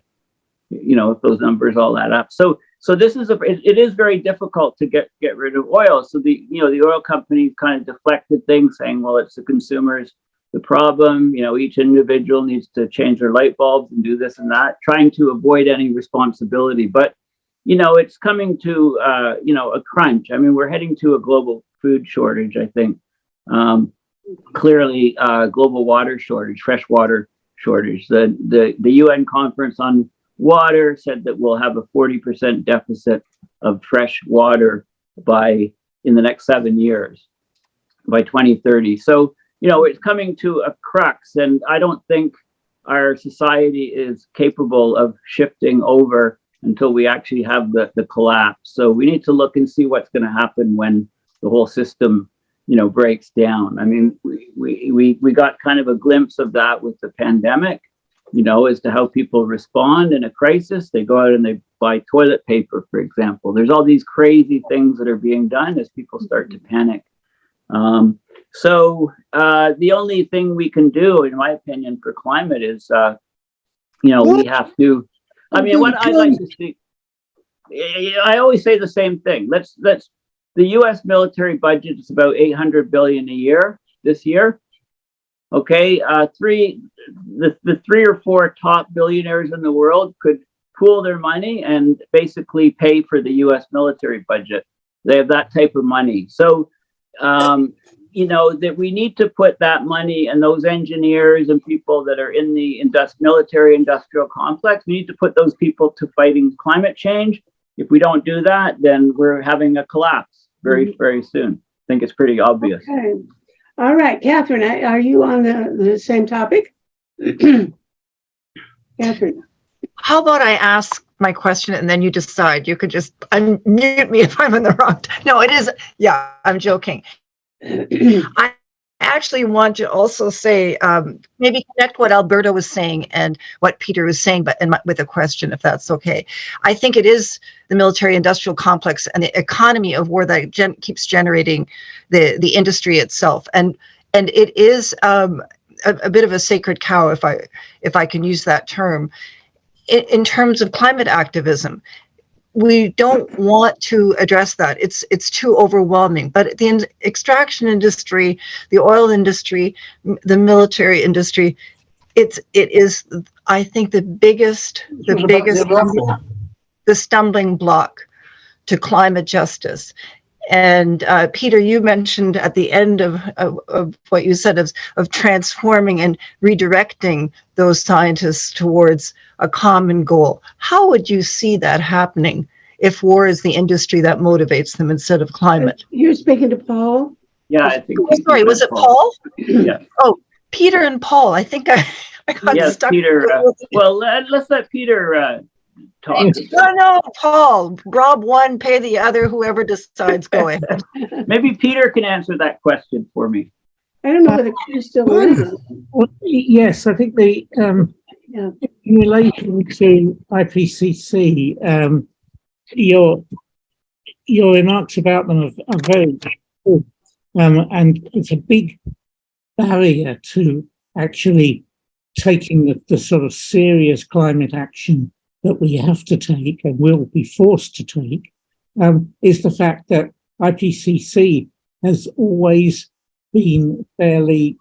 You know, if those numbers all add up. So this is it is very difficult to get rid of oil. So the oil companies kind of deflected things, saying, well, it's the consumers the problem. You know, each individual needs to change their light bulbs and do this and that, trying to avoid any responsibility. But you know, it's coming to a crunch. I mean, we're heading to a global food shortage, I think. Clearly, global water shortage, fresh water shortage. The UN conference on water said that we'll have a 40% deficit of fresh water in the next 7 years. by 2030. So, you know, it's coming to a crux, and I don't think our society is capable of shifting over until we actually have the collapse. So we need to look and see what's going to happen when the whole system, you know, breaks down. I mean, we got kind of a glimpse of that with the pandemic, you know, as to how people respond in a crisis. They go out and they buy toilet paper, for example. There's all these crazy things that are being done as people start to panic. So the only thing we can do, in my opinion, for climate is, you know, we have to, I mean, what I like to see, I always say the same thing. The US military budget is about 800 billion a year this year. Okay, the 3 or 4 top billionaires in the world could pool their money and basically pay for the US military budget. They have that type of money. So, you know, that we need to put that money and those engineers and people that are in the military industrial complex, we need to put those people to fighting climate change. If we don't do that, then we're having a collapse very, very soon. I think it's pretty obvious. Okay. All right, Catherine, are you on the same topic? Catherine. How about I ask my question and then you decide? You could just unmute me if I'm in the wrong. No, it is. Yeah, I'm joking. I actually want to also say, maybe connect what Alberto was saying and what Peter was saying, but with a question, if that's okay. I think it is the military-industrial complex and the economy of war that keeps generating the industry itself, and it is a bit of a sacred cow, if I can use that term, in terms of climate activism. We don't want to address that. It's too overwhelming. But the extraction industry, the oil industry, the military industry, it is, I think, the biggest stumbling block to climate justice. And Peter, you mentioned at the end of what you said of transforming and redirecting those scientists towards a common goal. How would you see that happening if war is the industry that motivates them instead of climate? You're speaking to Paul? Yeah, I think. Oh, sorry, was it Paul? Yeah. Oh, Peter and Paul. I think I got stuck. Peter. Well, let's let Peter talk. No, Paul. Rob one, pay the other. Whoever decides, go ahead. Maybe Peter can answer that question for me. I don't know whether Peter's still on. Well, yes, I think Yeah. in relation to IPCC, your remarks about them are very good, and it's a big barrier to actually taking the sort of serious climate action that we have to take and will be forced to take, is the fact that IPCC has always been fairly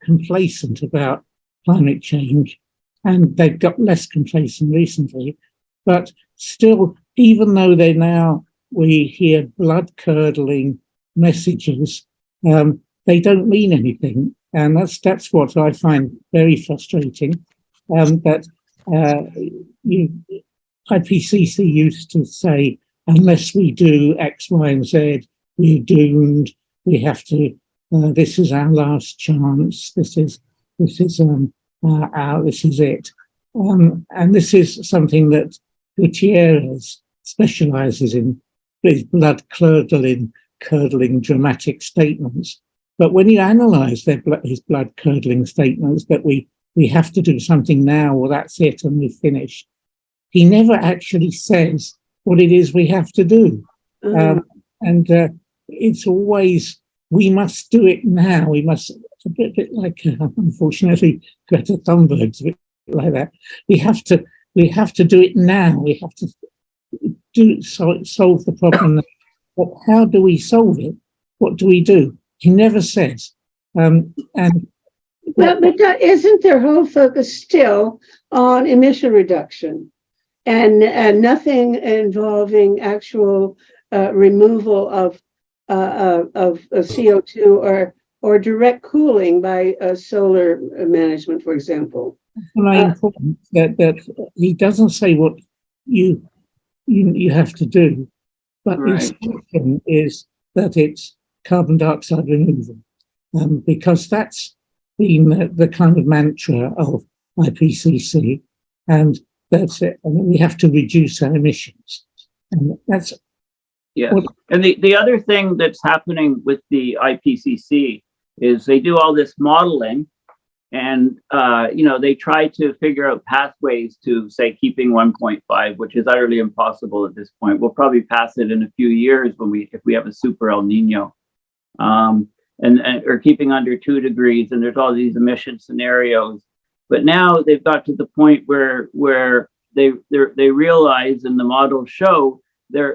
complacent about climate change, and they've got less complacent recently. But still, even though we hear blood-curdling messages, they don't mean anything, and that's what I find very frustrating. That IPCC used to say, unless we do X, Y, and Z, we're doomed. We have to. This is our last chance. This is it. And this is something that Gutierrez specializes in, his blood-curdling dramatic statements. But when you analyze his blood-curdling statements that we have to do something now, or that's it, and we've finished, he never actually says what it is we have to do. It's always, we must do it now. We must, it's a bit like, unfortunately, Greta Thunberg's a bit like that. We have to do it now. We have to solve the problem. But how do we solve it? What do we do? He never says. But isn't their whole focus still on emission reduction and nothing involving actual removal of CO2 or direct cooling by solar management, for example? Very important that he doesn't say what you have to do, but the assumption is that it's carbon dioxide removal, because that's been the kind of mantra of IPCC, and that's it. And we have to reduce our emissions, and that's Yes. Well- And the other thing that's happening with the IPCC is they do all this modeling, and they try to figure out pathways to, say, keeping 1.5, which is utterly impossible at this point. We'll probably pass it in a few years if we have a super El Nino, and or keeping under 2 degrees. And there's all these emission scenarios. But now they've got to the point where they realize, and the models show,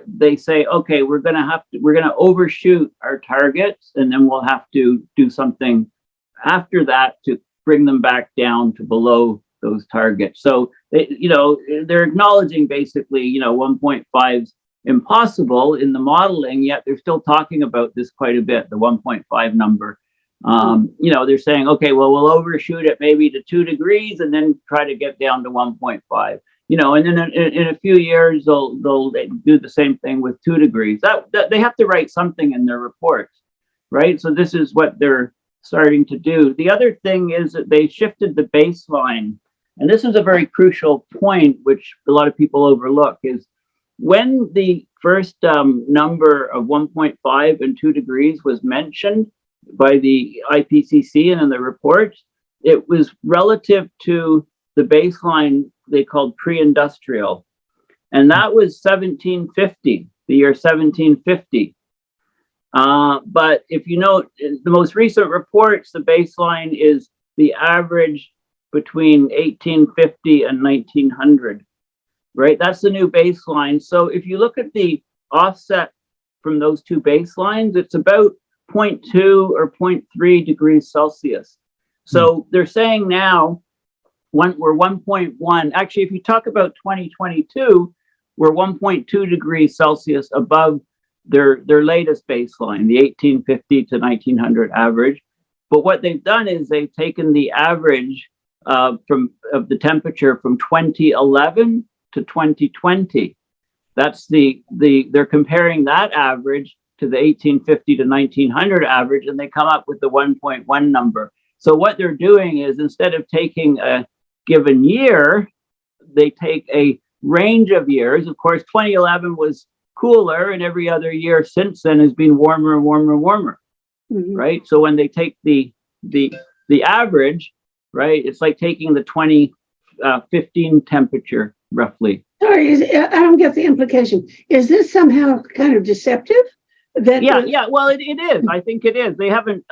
they say, okay, we're going to overshoot our targets, and then we'll have to do something after that to bring them back down to below those targets. So they're acknowledging basically 1.5 is impossible in the modeling, yet they're still talking about this quite a bit, the 1.5 number. They're saying, okay, well, we'll overshoot it maybe to 2 degrees and then try to get down to 1.5. And then in a few years, they'll do the same thing with 2 degrees. That they have to write something in their reports, right? So this is what they're starting to do. The other thing is that they shifted the baseline. And this is a very crucial point, which a lot of people overlook, is when the first number of 1.5 and 2 degrees was mentioned by the IPCC and in the report, it was relative to the baseline they called pre-industrial. And that was 1750, the year 1750. But if you note, in the most recent reports, the baseline is the average between 1850 and 1900, right? That's the new baseline. So if you look at the offset from those two baselines, it's about 0.2 or 0.3 degrees Celsius. So they're saying now, when we're 1.1, actually, if you talk about 2022, we're 1.2 degrees Celsius above their latest baseline, the 1850 to 1900 average. But what they've done is they've taken the average of the temperature from 2011 to 2020. That's they're comparing that average to the 1850 to 1900 average, and they come up with the 1.1 number. So what they're doing is, instead of taking a given year, they take a range of years. Of course, 2011 was cooler, and every other year since then has been warmer and warmer and warmer, right? So when they take the average, right, it's like taking the 2015 temperature roughly. Sorry, I don't get the implication. Is this somehow kind of deceptive? Yeah. Well, it is. I think it is. They haven't.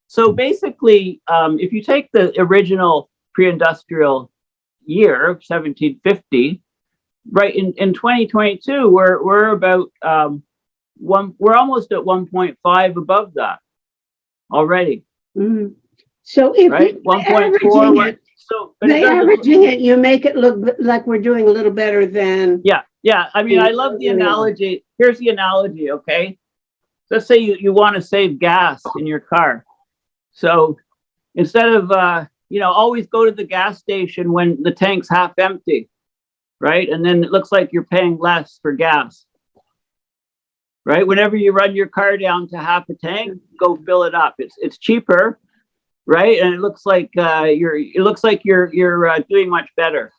So basically, if you take the original pre-industrial year, 1750, right, in 2022, we're about we're almost at 1.5 above that already. Mm-hmm. So if right, 1.4. So by averaging it, you make it look like we're doing a little better than. Yeah. I mean, I love the analogy. Here's the analogy. Okay, let's say you want to save gas in your car. So instead of always go to the gas station when the tank's half empty, right? And then it looks like you're paying less for gas, right? Whenever you run your car down to half a tank, go fill it up. It's cheaper, right? And it looks like you're doing much better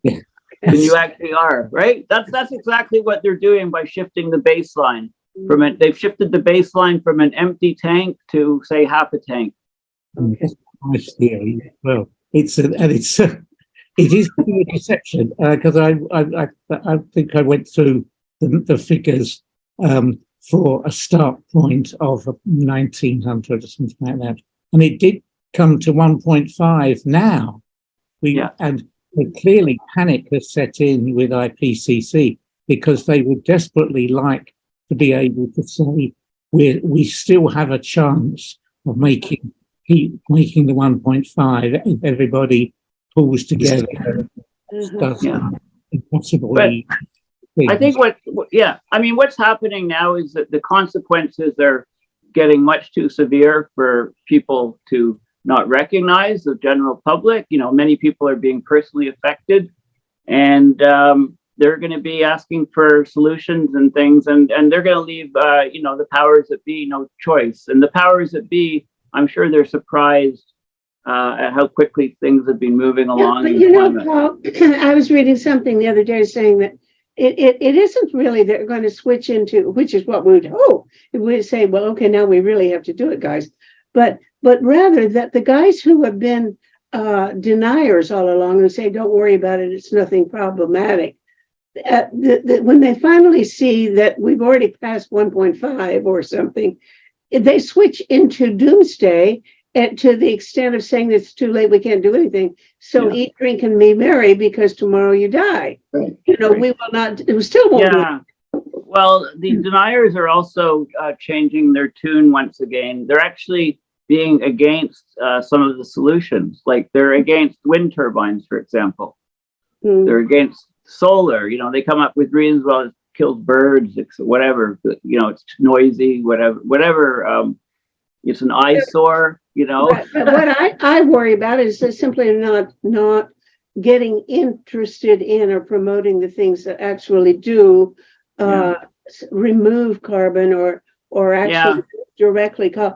than you actually are, right? That's exactly what they're doing by shifting the baseline from it. They've shifted the baseline from an empty tank to, say, half a tank. That's a nice theory. Well, it is a deception, because I think I went through the figures for a start point of 1900 or something like that, and it did come to 1.5 now. And clearly panic has set in with IPCC, because they would desperately like to be able to say we still have a chance of making the 1.5 if everybody pulls together and does impossible things. I think what's happening now is that the consequences are getting much too severe for people to not recognize, the general public. Many people are being personally affected, and they're going to be asking for solutions and things, and they're going to leave, the powers that be no choice. And the powers that be, I'm sure they're surprised at how quickly things have been moving along. But in climate. Paul, I was reading something the other day saying that it isn't really they're going to switch into, which is what we would hope. If we say, well, okay, now we really have to do it, guys. But rather that the guys who have been deniers all along, who say, don't worry about it, it's nothing problematic. When they finally see that we've already passed 1.5 or something, they switch into doomsday, and to the extent of saying it's too late, we can't do anything. So eat, drink, and be merry, because tomorrow you die. Right. We will not. We still won't do it. Yeah. Well, the deniers are also changing their tune once again. They're actually being against some of the solutions. Like they're against wind turbines, for example. They're against solar. They come up with reasons, well, it kills birds, whatever. It's noisy, whatever. It's an eyesore. But what I worry about is simply not getting interested in or promoting the things that actually do remove carbon or actually directly cause.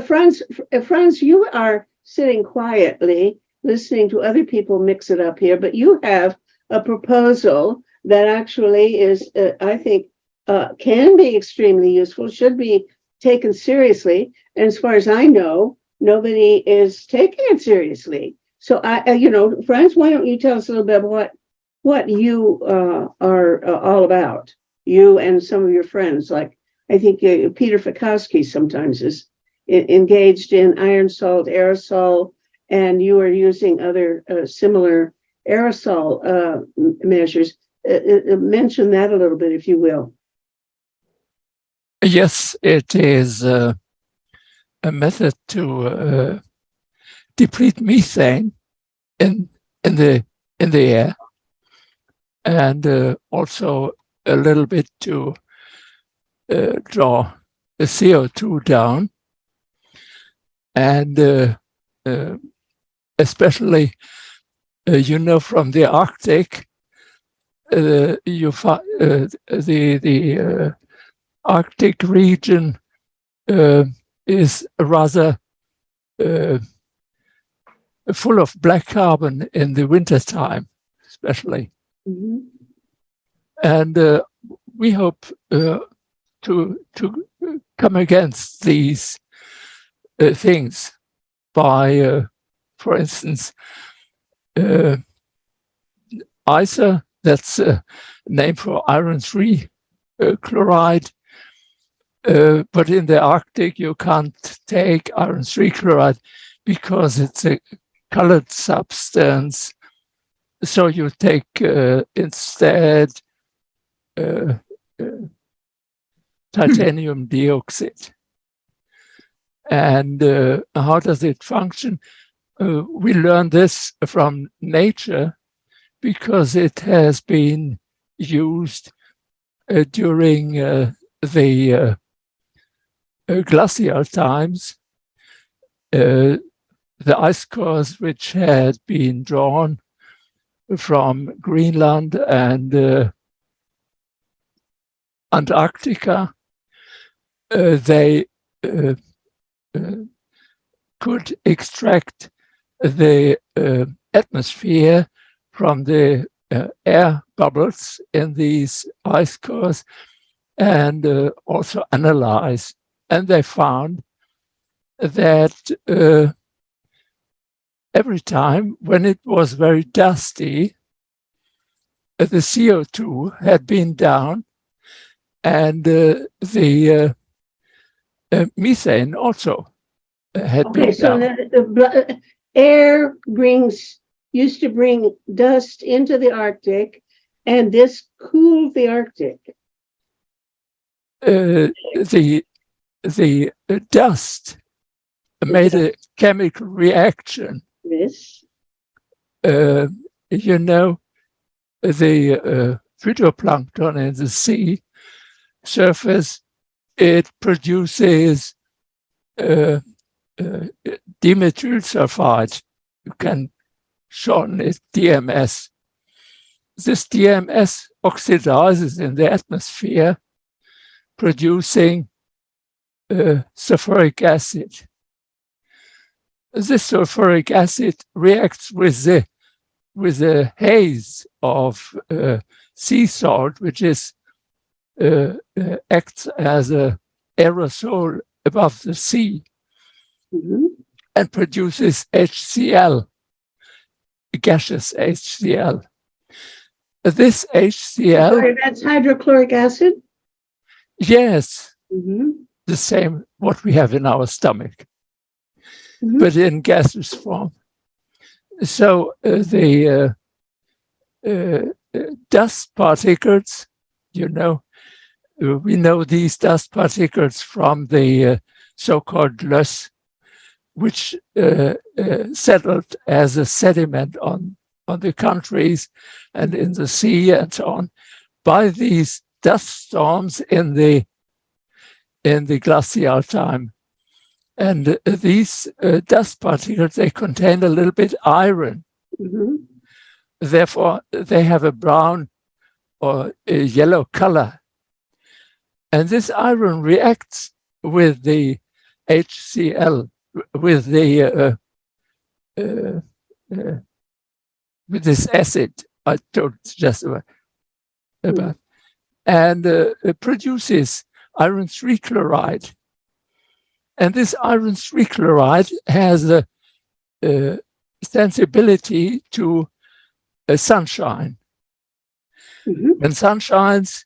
Franz, you are sitting quietly listening to other people mix it up here, but you have a proposal that actually is, I think, can be extremely useful, should be taken seriously. And as far as I know, nobody is taking it seriously. So Franz, why don't you tell us a little bit about what you are all about? You and some of your friends, like I think Peter Fikowski sometimes is engaged in iron salt aerosol, and you are using other similar aerosol measures. Mention that a little bit, if you will. Yes, it is a method to deplete methane in the air, and also a little bit to draw the CO2 down, and especially from the Arctic, the Arctic region is rather full of black carbon in the wintertime, especially. Mm-hmm. And we hope to come against these things by, for instance, ISA, that's a name for iron-3 chloride. But in the Arctic, you can't take iron-3 chloride because it's a colored substance. So you take instead titanium dioxide. And how does it function? We learn this from nature because it has been used during the glacial times. The ice cores which had been drawn from Greenland and Antarctica, they could extract the atmosphere from the air bubbles in these ice cores and also analyze. And they found that every time when it was very dusty, the CO2 had been down, and the methane also had been so down. the air used to bring dust into the Arctic, and this cooled the Arctic. The dust made a chemical reaction. Yes. The phytoplankton in the sea surface, it produces dimethyl sulfide. You can shorten it DMS. this DMS oxidizes in the atmosphere, producing sulfuric acid. This sulfuric acid reacts with the haze of sea salt, which acts as an aerosol above the sea, and produces HCl, gaseous HCl. This HCl, Sorry, that's hydrochloric acid? yes, Mm-hmm. the same what we have in our stomach, Mhm. but in gaseous form. So the dust particles, we know these dust particles from the so-called löss, which settled as a sediment on the countries and in the sea and so on, by these dust storms in the glacial time. And these dust particles, they contain a little bit iron. Mm-hmm. Therefore, they have a brown or a yellow color. And this iron reacts with the HCl, with the with this acid I talked just about, and it produces iron 3 chloride. And this iron 3 chloride has a sensibility to sunshine. Mm-hmm. When sun shines,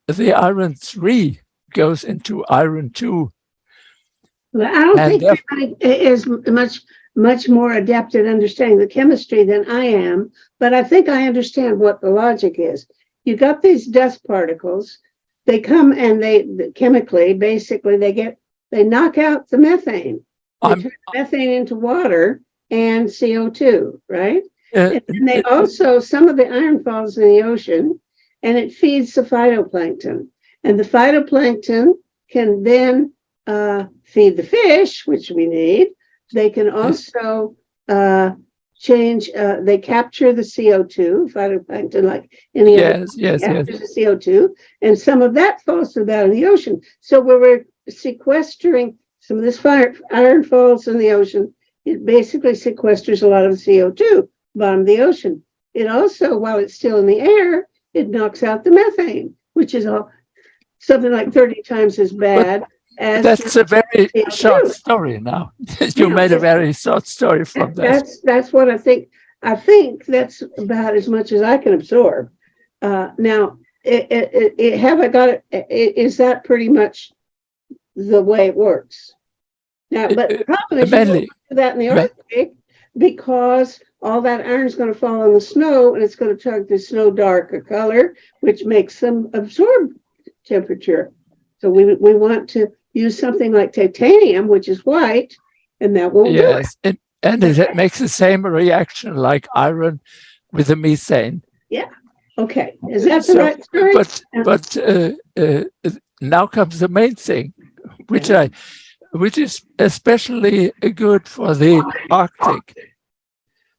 the iron 3 goes into iron 2. Well, I don't And think anybody is much more adept at understanding the chemistry than I am, but I think I understand what the logic is. You got these dust particles, they come and they chemically, basically, they knock out the methane. They turn methane into water and CO2, right? And they also, some of the iron falls in the ocean and it feeds the phytoplankton. And the phytoplankton can then feed the fish, which we need. They can also they capture the CO2, phytoplankton, like any other captures the CO2, and some of that falls to down in the ocean. So where we're sequestering some of this iron falls in the ocean, it basically sequesters a lot of the CO2 bottom of the ocean. It also, while it's still in the air, it knocks out the methane, which is something like 30 times as bad. That's a very short story now. You made a very short story from that. That's what I think. I think that's about as much as I can absorb. Now, have I got it? Is that pretty much the way it works? Now, but the problem is you don't do that in the Arctic because all that iron is going to fall on the snow and it's going to turn the snow darker color, which makes them absorb temperature. So we want to use something like titanium, which is white, and that won't do it. And it makes the same reaction like iron with the methane. Yeah. Okay. Is that the right story? But now comes the main thing, which is especially good for the Arctic,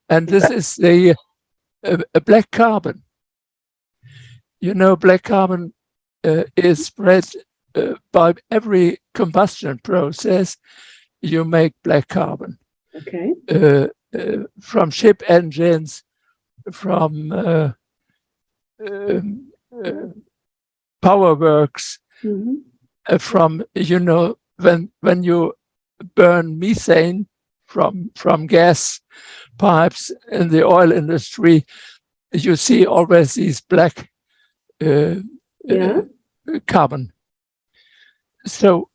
and this is the black carbon. Black carbon is spread by every combustion process. You make black carbon. Okay. From ship engines, from power works, from when you burn methane from gas pipes in the oil industry, you see always these black carbon. So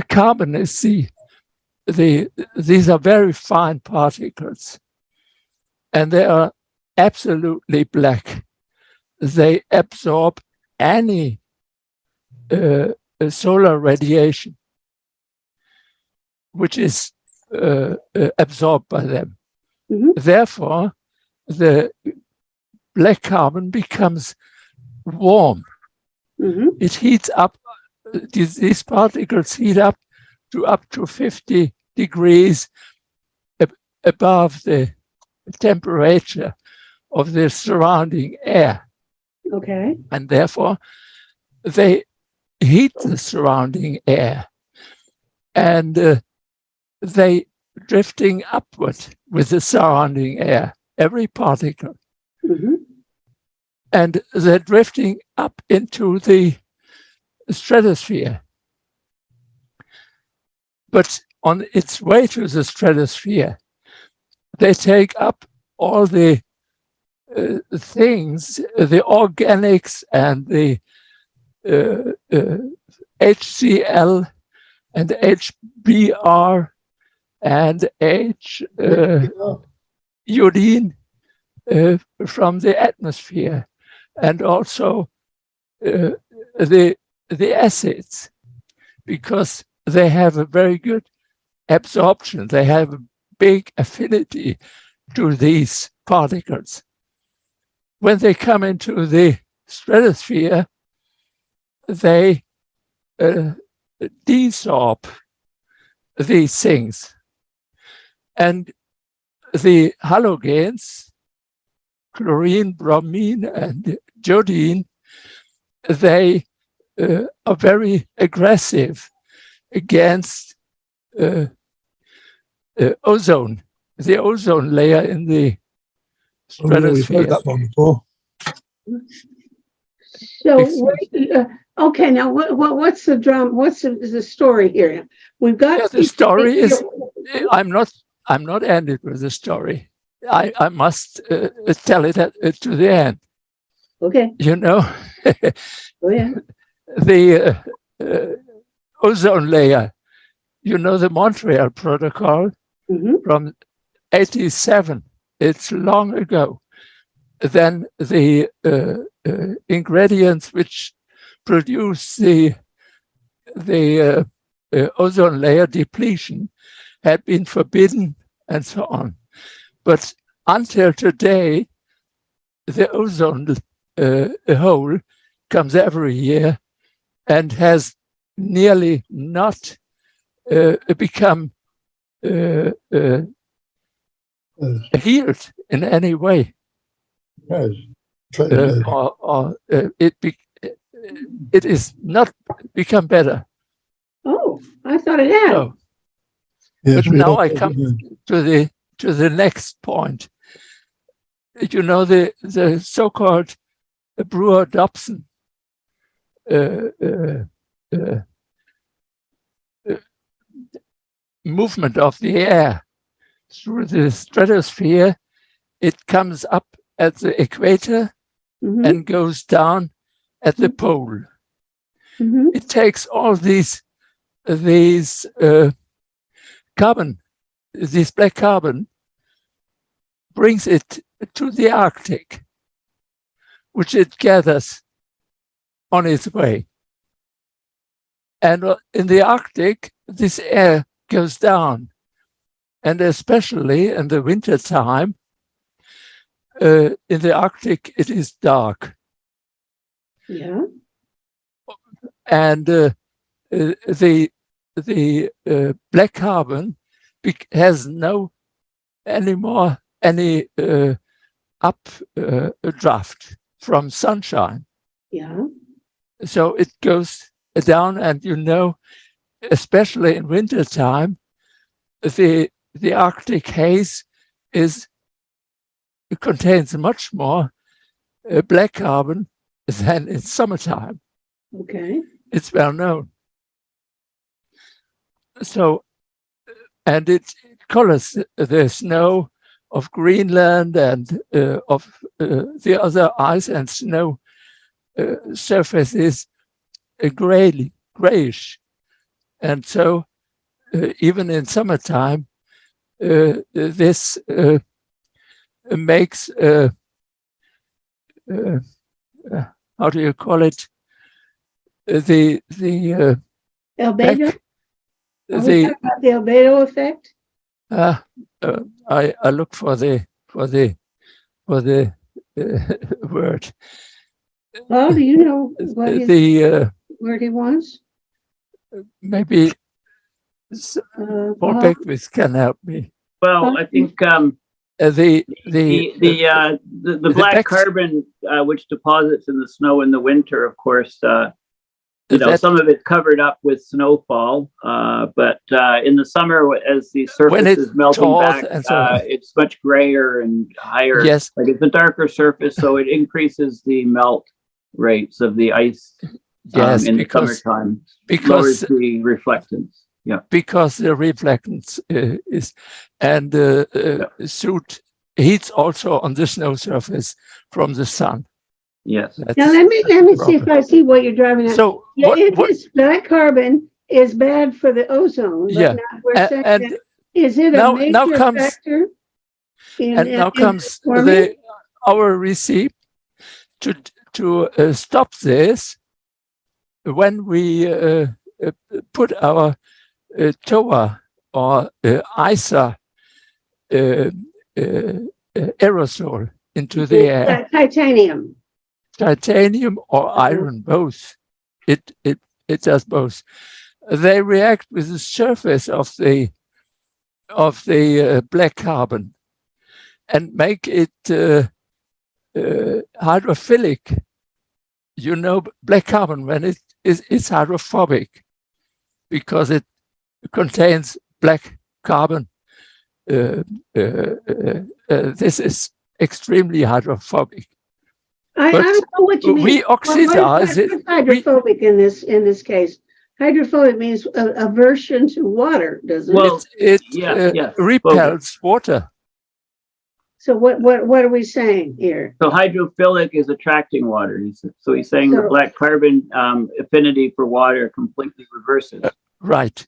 carbon is these are very fine particles, and they are absolutely black. They absorb any solar radiation, which is absorbed by them. Therefore, the black carbon becomes warm. It heats up. These particles heat up to 50 degrees above the temperature of the surrounding air, Okay. and therefore they heat the surrounding air, and they drifting upward with the surrounding air, every particle, Hmm. and they're drifting up into the stratosphere. But on its way to the stratosphere, they take up all the things, the organics and the HCl and HBr and iodine from the atmosphere, and also the acids, because they have a very good absorption. They have a big affinity to these particles. When they come into the stratosphere, they desorb these things. And the halogens, chlorine, bromine, and jodine, they are very aggressive against ozone, the ozone layer in the stratosphere. So, Excuse okay, now what's the drama? What's the story here? We've got Yeah, the story is, I'm not ended with the story. I must tell it to the end. Okay. You know, Oh yeah. the ozone layer, you know, the Montreal Protocol Hmm. from 87, it's long ago. Then the ingredients which produce the ozone layer depletion had been forbidden and so on. But until today, the ozone hole comes every year and has nearly not become healed in any way. It is not become better. Oh, I thought it had. No. But now I come to the next point. You know, the so-called Brewer-Dobson movement of the air through the stratosphere. It comes up at the equator Mhm. and goes down at the pole. Mhm. It takes all these carbon, this black carbon, brings it to the Arctic, which it gathers on its way. And in the Arctic, this air goes down. And especially in the winter time, in the Arctic, it is dark. Yeah. And the black carbon has no anymore any updraft from sunshine. Yeah. So it goes down, and you know, especially in winter time, the Arctic haze contains much more black carbon than in summertime. Okay. It's well known. So, and it colors the snow of Greenland and of the other ice and snow surfaces grayish. And so even in summertime, this makes, how do you call it? The Albedo? Are we the talking about the albedo effect? I look for the word. Well, do you know what his The word he wants? maybe Paul Bob? Beckwith can help me. Well, I think The black back- carbon, which deposits in the snow in the winter, of course, that- some of it's covered up with snowfall, but in the summer, as the surface it is melting thaws back, and so on. it's much grayer and higher. Yes. Like it's a darker surface, so it increases the melt rates of the ice Yes, in the because summertime. because Lowers the reflectance. Yeah. because the reflectance is and soot heats also on the snow surface from the sun. Yes. That's Now, let me the see if problem. I see what you're driving at. So Yeah, what black carbon is bad for the ozone, but Yeah, now we're saying and that, is it a now major comes- factor? and now comes warming? our receipt to stop this when we put our TOA or ISA aerosol into the air, Titanium. titanium or iron, both. It does both. They react with the surface of the black carbon and make it hydrophilic. You know, black carbon, when it's hydrophobic because it contains black carbon. This is extremely hydrophobic. I But don't know what you mean. we oxidize it. What's hydrophobic in this case? Hydrophobic means aversion to water, doesn't Well, it? It repels water. So what are we saying here? So hydrophilic is attracting water. So he's saying the So- black carbon affinity for water completely reverses. Right.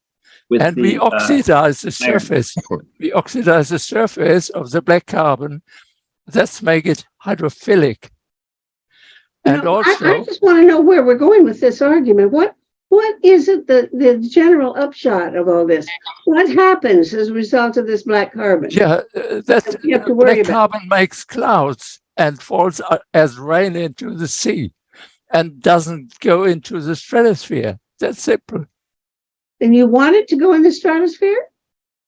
With And we oxidize the surface. We oxidize the surface of the black carbon. That's make it hydrophilic. And No, I also, just want to know where we're going with this argument. What is it the general upshot of all this? What happens as a result of this black carbon? that You have to worry black about. carbon makes clouds and falls as rain into the sea and doesn't go into the stratosphere. That's simple. And you want it to go in the stratosphere?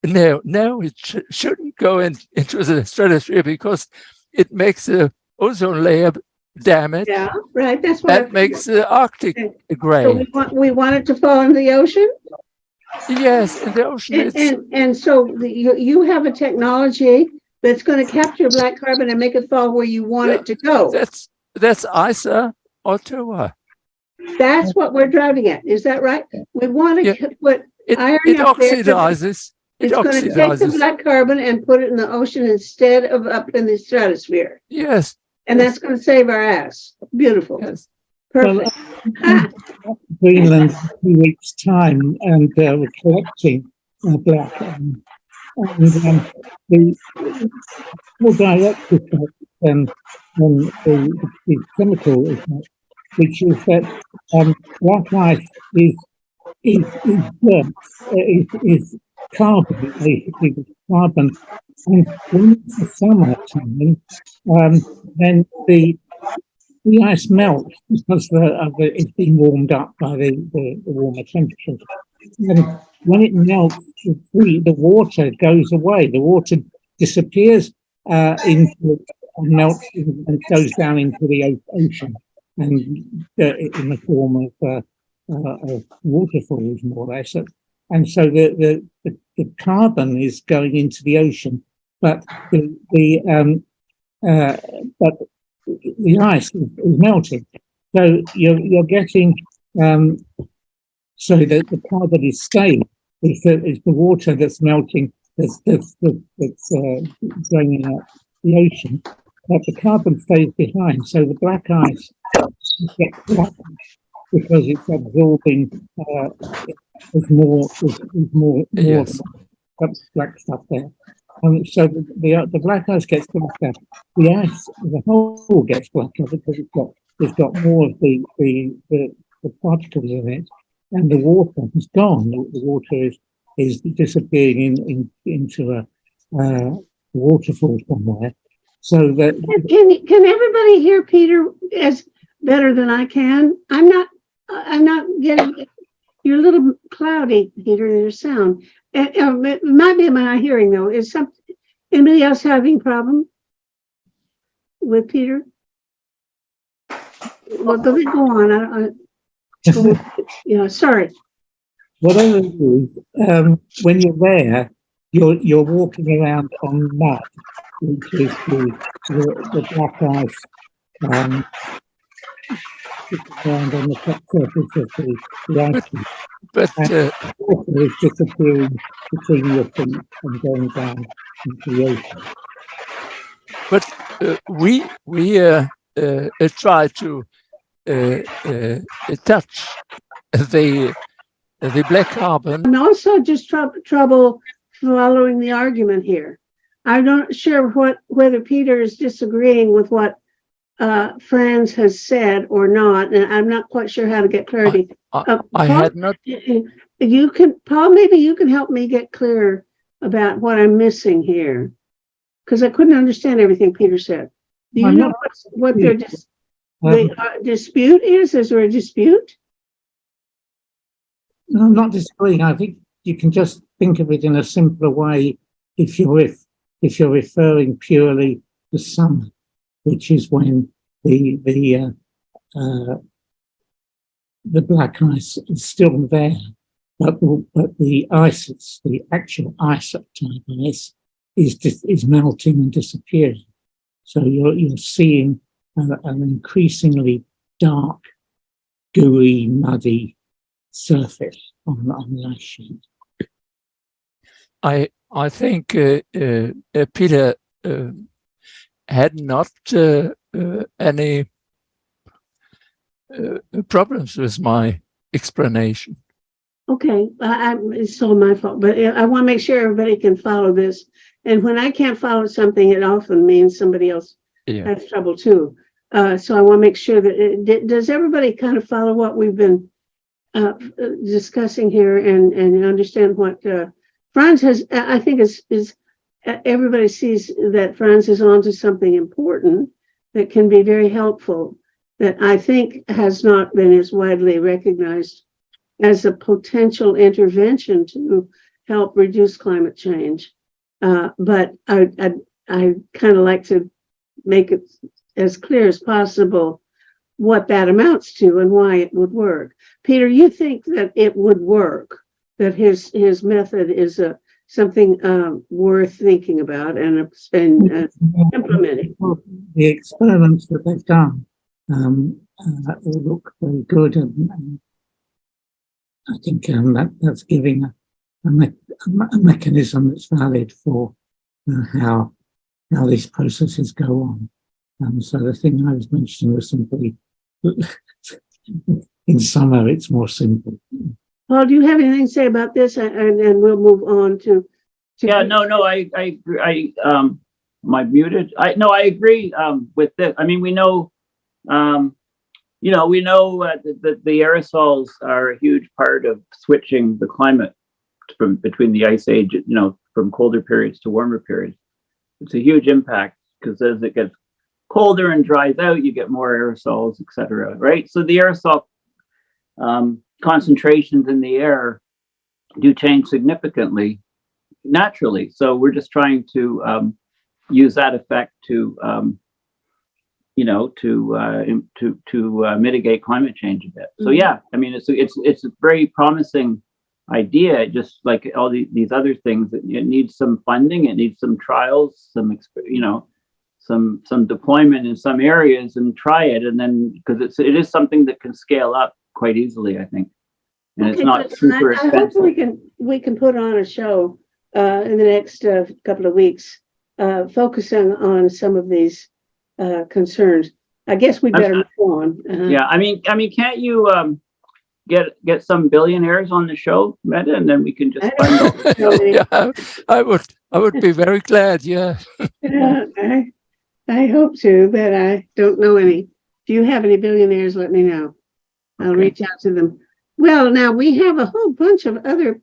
No, it shouldn't go into the stratosphere because it makes the ozone layer damage. Yeah, right. That's what. That makes the Arctic So gray. we want it to fall into the ocean? Yes, in the ocean. And so you have a technology that's going to capture black carbon and make it fall where you want it to go. That's ISA or TOA. That's what we're driving at. Is that right? We want to put It iron up there. oxidizes. It It's going to take the oxidizes. black carbon and put it in the ocean instead of up in the stratosphere. Yes. And that's going to save our ass. Beautiful. Yes. Perfect. Greenland in 2 weeks' time, and we're collecting black. And the more direct effect than the chemical effect, which is that black ice is carbon, basically carbon. And when it's the summertime, then the ice melts because it's been warmed up by the warmer temperatures. And when it melts, the water goes away. The water disappears into and melts and goes down into the ocean, and in the form of waterfalls, more or less. And so the carbon is going into the ocean, but the ice is melting. So you're getting so the carbon is staying. It's the water that's melting that's draining out the ocean, but the carbon stays behind. So the black ice gets black because it's absorbing there's more Yes. black stuff there. So the black ice gets blacker. The ice, the whole gets blacker because it's got more of the particles in it, and the water is gone. The water is disappearing into a waterfall somewhere. So that Can everybody hear Peter as better than I can? I'm not getting. You're a little cloudy, Peter, in your sound. It might be my hearing though. Is Anybody else having problem with Peter? Well, go on. Go on. Yeah, sorry. Whatever it is, when you're there, you're walking around on mud, which is the black ice around on the top surface of the ice sheet. But And water is disappearing between your feet and going down into the ocean. but we try to touch the black carbon. I'm also just trouble following the argument here. I'm not sure whether Peter is disagreeing with what Franz has said or not, and I'm not quite sure how to get clarity. I Paul, had not. You can, Paul, maybe you can help me get clear about what I'm missing here, because I couldn't understand everything Peter said. Do you know what their dispute is? Is there a dispute? No, I'm not disagreeing. I think you can just think of it in a simpler way if you're referring purely to summer, which is when the black ice is still there, but the ice, the actual ice type ice, is melting and disappearing. So you're seeing an increasingly dark, gooey, muddy surface on the ice sheet. I think Peter had not any problems with my explanation. Okay, it's all my fault, but I want to make sure everybody can follow this. And when I can't follow something, it often means somebody else has trouble too. So I want to make sure that does everybody kind of follow what we've been discussing here and understand what Franz has. I think is everybody sees that Franz is onto something important that can be very helpful, that I think has not been as widely recognized as a potential intervention to help reduce climate change. But I kind of like to make it as clear as possible what that amounts to and why it would work. Peter, you think that it would work, that his method is something worth thinking about and implementing? The experiments that they've done all look very good, and I think that's giving a mechanism that's valid for how these processes go on. So the thing I was mentioning was simply, in summer, it's more simple. Paul, do you have anything to say about this? And we'll move on to yeah, no, I agree. Am I muted? I agree with this. I mean, we know, we know that the aerosols are a huge part of switching the climate from between the ice age, from colder periods to warmer periods. It's a huge impact because as it gets colder and dries out, you get more aerosols, etc. Right? So the aerosol concentrations in the air do change significantly naturally. So we're just trying to use that effect to mitigate climate change a bit. So yeah, I mean, it's a very promising idea. Just like all these other things, it needs some funding, it needs some trials, some deployment in some areas, and try it, and then because it is something that can scale up quite easily, I think, and it's not super expensive. I hope we can put on a show in the next couple of weeks, focusing on some of these concerns. I guess we better move on. Yeah, I mean, can't you get some billionaires on the show, Meta, and then we can just yeah, I would be very glad. Yeah. Yeah, I hope to, but I don't know any. If you have any billionaires, let me know. I'll reach out to them. Well, now we have a whole bunch of other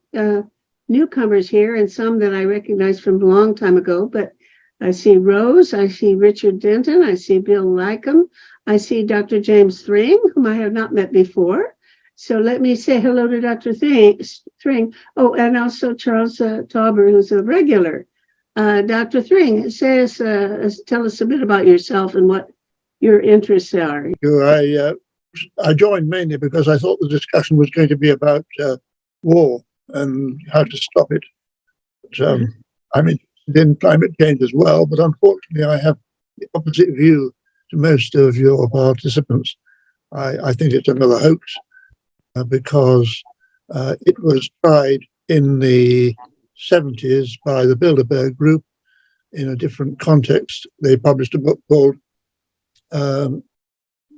newcomers here, and some that I recognize from a long time ago, but I see Rose, I see Richard Denton, I see Bill Lycum, I see Dr. James Thring, whom I have not met before. So let me say hello to Dr. Thring. Oh, and also Charles Tauber, who's a regular Dr. Thring, tell us a bit about yourself and what your interests are. I joined mainly because I thought the discussion was going to be about war and how to stop it. But, I'm interested in climate change as well, but unfortunately I have the opposite view to most of your participants. I think it's another hoax because it was tried in the 70s by the Bilderberg Group in a different context. They published a book called what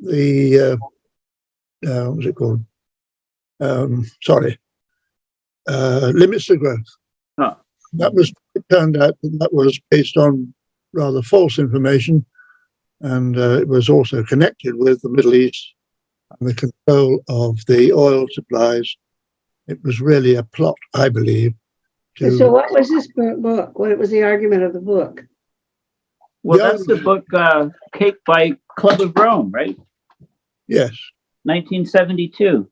was it called? Limits to Growth. Oh. It turned out that was based on rather false information, and it was also connected with the Middle East and the control of the oil supplies. It was really a plot, I believe. So what was this book? What was the argument of the book? Well, that's the book Cake by Club of Rome, right? Yes. 1972.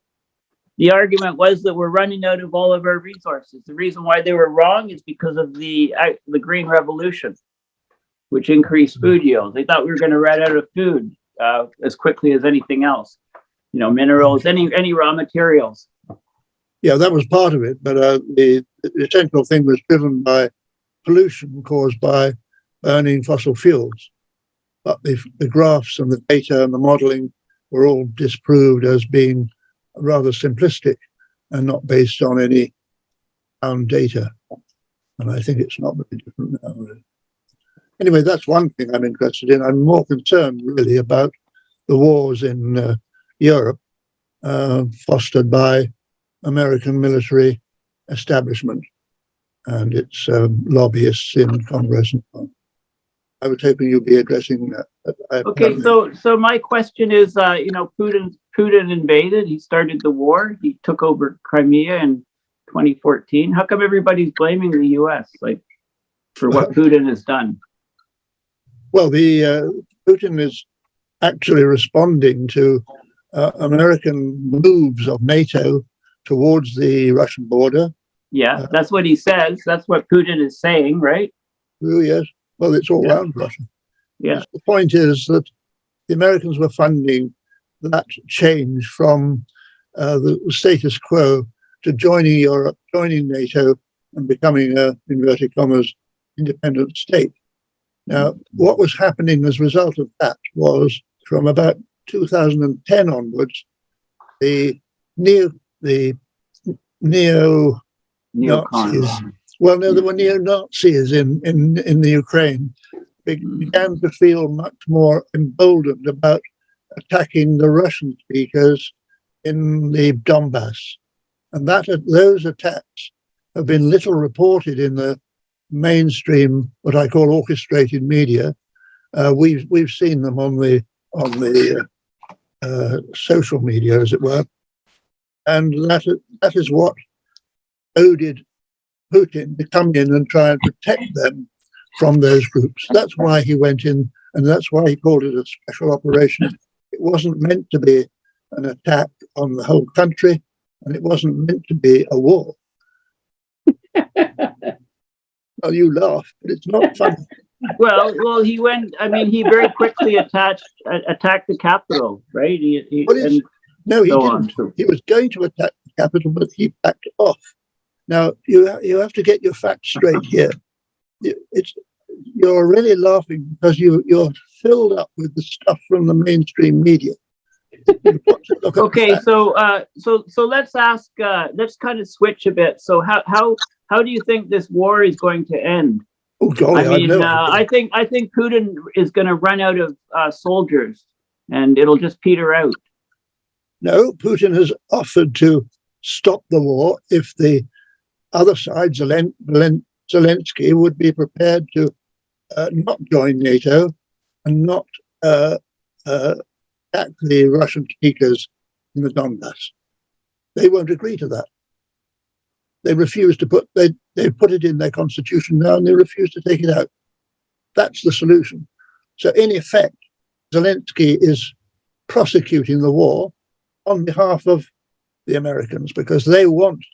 The argument was that we're running out of all of our resources. The reason why they were wrong is because of the Green Revolution, which increased food yields. They thought we were going to run out of food as quickly as anything else. You know, minerals, any raw materials. Yeah, that was part of it, but the essential thing was driven by pollution caused by burning fossil fuels. But the graphs and the data and the modeling were all disproved as being rather simplistic and not based on any sound data. And I think it's not very different now. Anyway, that's one thing I'm interested in. I'm more concerned really about the wars in Europe fostered by American military establishment and its lobbyists in Congress and so on. I was hoping you'd be addressing that. Okay, so my question is, Putin invaded. He started the war. He took over Crimea in 2014. How come everybody's blaming the U.S. for what Putin has done? Well, Putin is actually responding to American moves of NATO towards the Russian border. Yeah, that's what he says. That's what Putin is saying, right? Oh, yes. Well, it's all around Russia. Yeah. The point is that the Americans were funding that change from the status quo to joining Europe, joining NATO, and becoming a, inverted commas, independent state. Now, what was happening as a result of that was from about 2010 onwards, the neo-Nazis, well, no, there were neo-Nazis in the Ukraine, began to feel much more emboldened about attacking the Russian speakers in the Donbass. And those attacks have been little reported in the mainstream, what I call orchestrated media. We've seen them on the social media, as it were, and that is what goaded Putin to come in and try and protect them from those groups. That's why he went in, and that's why he called it a special operation. It wasn't meant to be an attack on the whole country, and it wasn't meant to be a war. Well, you laugh, but it's not funny. Well, he went. I mean, he very quickly attacked the capital, right? He didn't. He was going to attack the capital, but he backed off. Now you have to get your facts straight here. You're really laughing because you're filled up with the stuff from the mainstream media. Okay, so let's ask. Let's kind of switch a bit. So how do you think this war is going to end? Oh, golly, I think Putin is going to run out of soldiers, and it'll just peter out. No, Putin has offered to stop the war if the other side, Zelensky, would be prepared to not join NATO and not attack the Russian speakers in the Donbass. They won't agree to that. They refuse to they put it in their constitution now, and they refuse to take it out. That's the solution. So in effect, Zelensky is prosecuting the war on behalf of the Americans because they want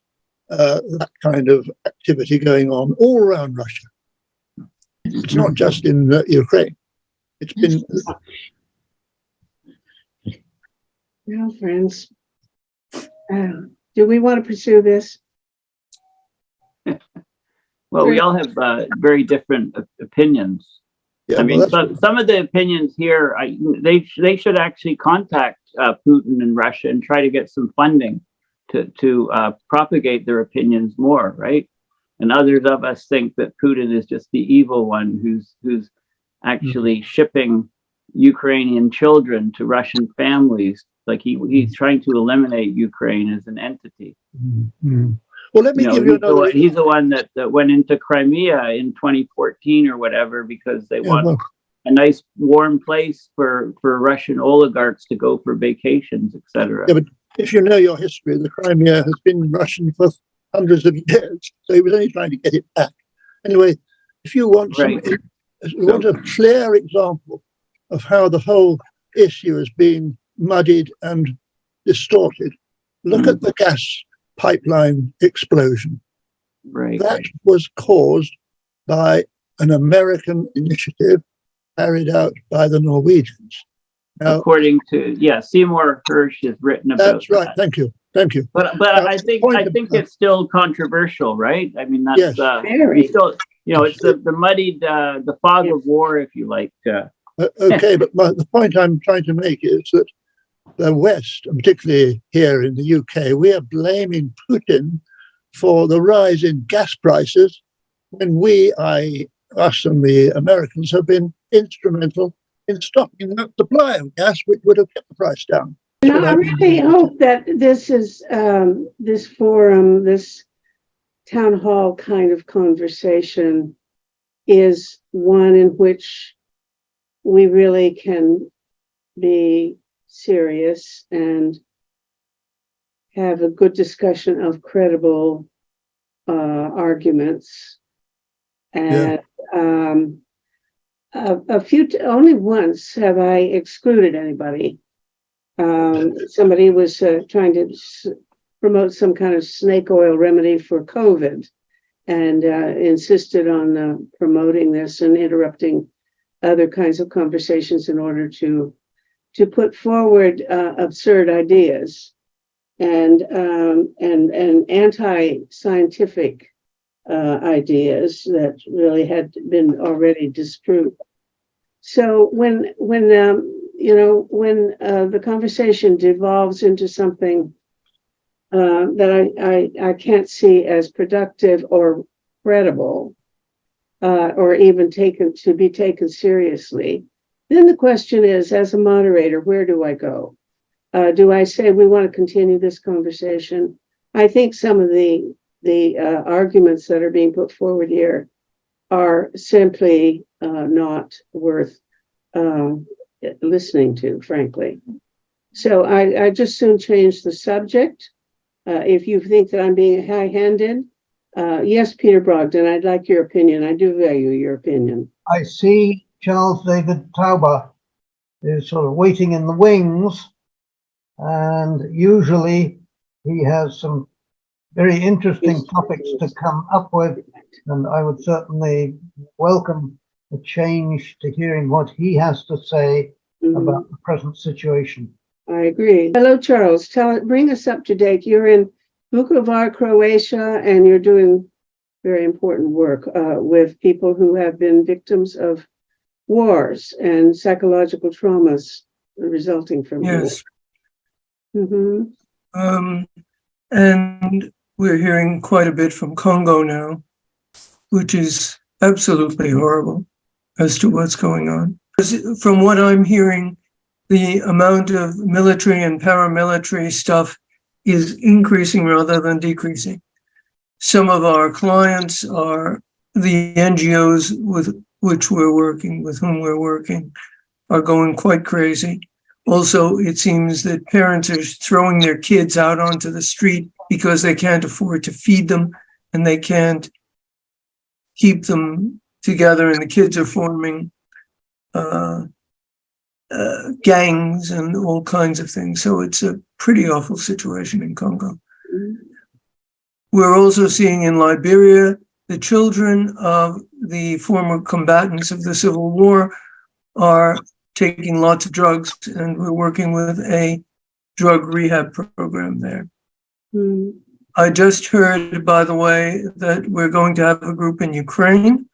that kind of activity going on all around Russia. It's not just in Ukraine. It's been Well, friends, do we want to pursue this? Well, we all have very different opinions. yeah. I mean, Well, some of the opinions here, they should actually contact Putin and Russia and try to get some funding to propagate their opinions more, right? And others of us think that Putin is just the evil one who's actually shipping Ukrainian children to Russian families. Like he's trying to eliminate Ukraine as an entity. well, let me give you another. He's the one that went into Crimea in 2014 or whatever because they want a nice warm place for Russian oligarchs to go for vacations, etc. Yeah, but if you know your history, the Crimea has been Russian for hundreds of years, so he was only trying to get it back. Anyway, if you want want a clear example of how the whole issue has been muddied and distorted, look at the gas pipeline explosion. Right. That was caused by an American initiative carried out by the Norwegians. Now, according to Seymour Hersh has written about that's right. that. Thank you. But Now, I think it's still controversial, right? I mean, that's Very. still, it's the muddied the fog of war, if you like. okay, but the point I'm trying to make is that the West, and particularly here in the UK, we are blaming Putin for the rise in gas prices when us and the Americans have been instrumental in stopping that supply of gas, which would have kept the price down. No, I really hope that this is this forum, this town hall kind of conversation is one in which we really can be serious and have a good discussion of credible arguments. And only once have I excluded anybody. Somebody was trying to promote some kind of snake oil remedy for COVID and insisted on promoting this and interrupting other kinds of conversations in order to put forward absurd ideas and anti-scientific ideas that really had been already disproved. So when the conversation devolves into something that I can't see as productive or credible, or even to be taken seriously, then the question is, as a moderator, where do I go? Do I say we want to continue this conversation? I think some of the arguments that are being put forward here are simply not worth listening to, frankly. So I just soon change the subject. If you think that I'm being high-handed, yes, Peter Brogden, I'd like your opinion. I do value your opinion. I see Charles David Tauber is sort of waiting in the wings, and usually he has some very interesting topics to come up with, and I would certainly welcome a change to hearing what he has to say about the present situation. I agree. Hello, Charles. Bring us up to date. You're in Vukovar, Croatia, and you're doing very important work with people who have been victims of wars and psychological traumas resulting from Yes. war. And we're hearing quite a bit from Congo now, which is absolutely horrible as to what's going on. From what I'm hearing, the amount of military and paramilitary stuff is increasing rather than decreasing. Some of our clients are the NGOs with whom we're working, are going quite crazy. Also, it seems that parents are throwing their kids out onto the street because they can't afford to feed them and they can't keep them together, and the kids are forming gangs and all kinds of things. So it's a pretty awful situation in Congo. We're also seeing in Liberia the children of the former combatants of the Civil War are taking lots of drugs, and we're working with a drug rehab program there. Mm. I just heard, by the way, that we're going to have a group in Ukraine,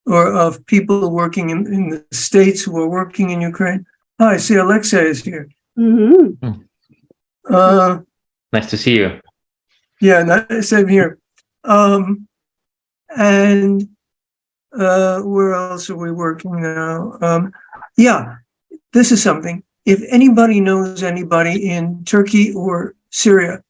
or of people working in the States who are working in Ukraine. Hi, I see Alexei is here. Mm-hmm. Nice to see you. Yeah, same here. And where else are we working now? Yeah, this is something. If anybody knows anybody in Turkey or Syria,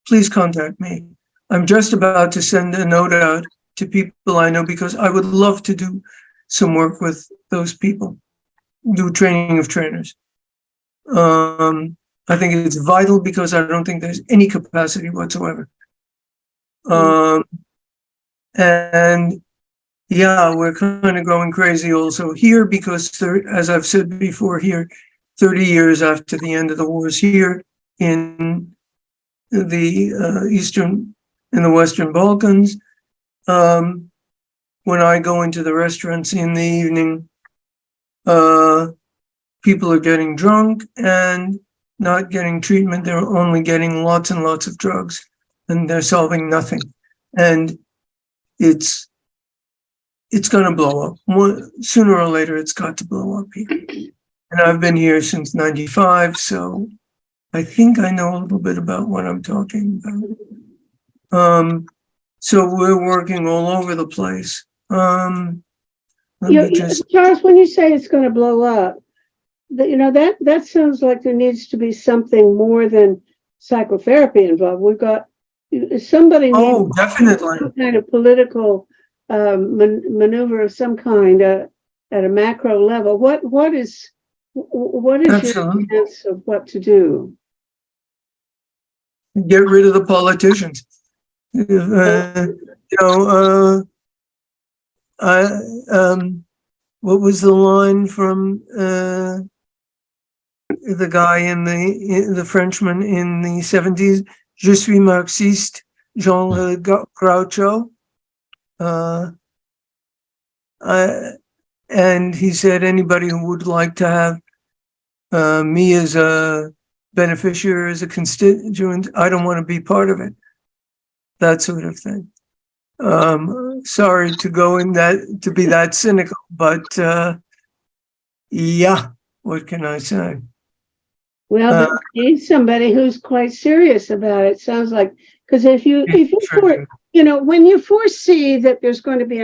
please contact me. I'm just about to send a note out to people I know because I would love to do some work with those people, do training of trainers. I think it's vital because I don't think there's any capacity whatsoever. And yeah, we're kind of going crazy also here because, as I've said before, here, 30 years after the end of the wars here in the in the Western Balkans, when I go into the restaurants in the evening, people are getting drunk and not getting treatment. They're only getting lots and lots of drugs, and they're solving nothing. And it's going to blow up. Sooner or later, it's got to blow up here. And I've been here since '95, so I think I know a little bit about what I'm talking about. So we're working all over the place. Charles, when you say it's going to blow up, that sounds like there needs to be something more than psychotherapy involved. We've got somebody needs definitely some kind of political maneuver of some kind at a macro level. What is Absolutely. your sense of what to do? Get rid of the politicians. What was the line from the guy in the Frenchman in the 70s? Je suis Marxiste, Jean Groucho. And he said, anybody who would like to have me as a beneficiary, as a constituent, I don't want to be part of it. That sort of thing. Sorry to go in to be that cynical, but yeah, what can I say? Well, but you need somebody who's quite serious about it. Sounds like, because if you when you foresee that there's going to be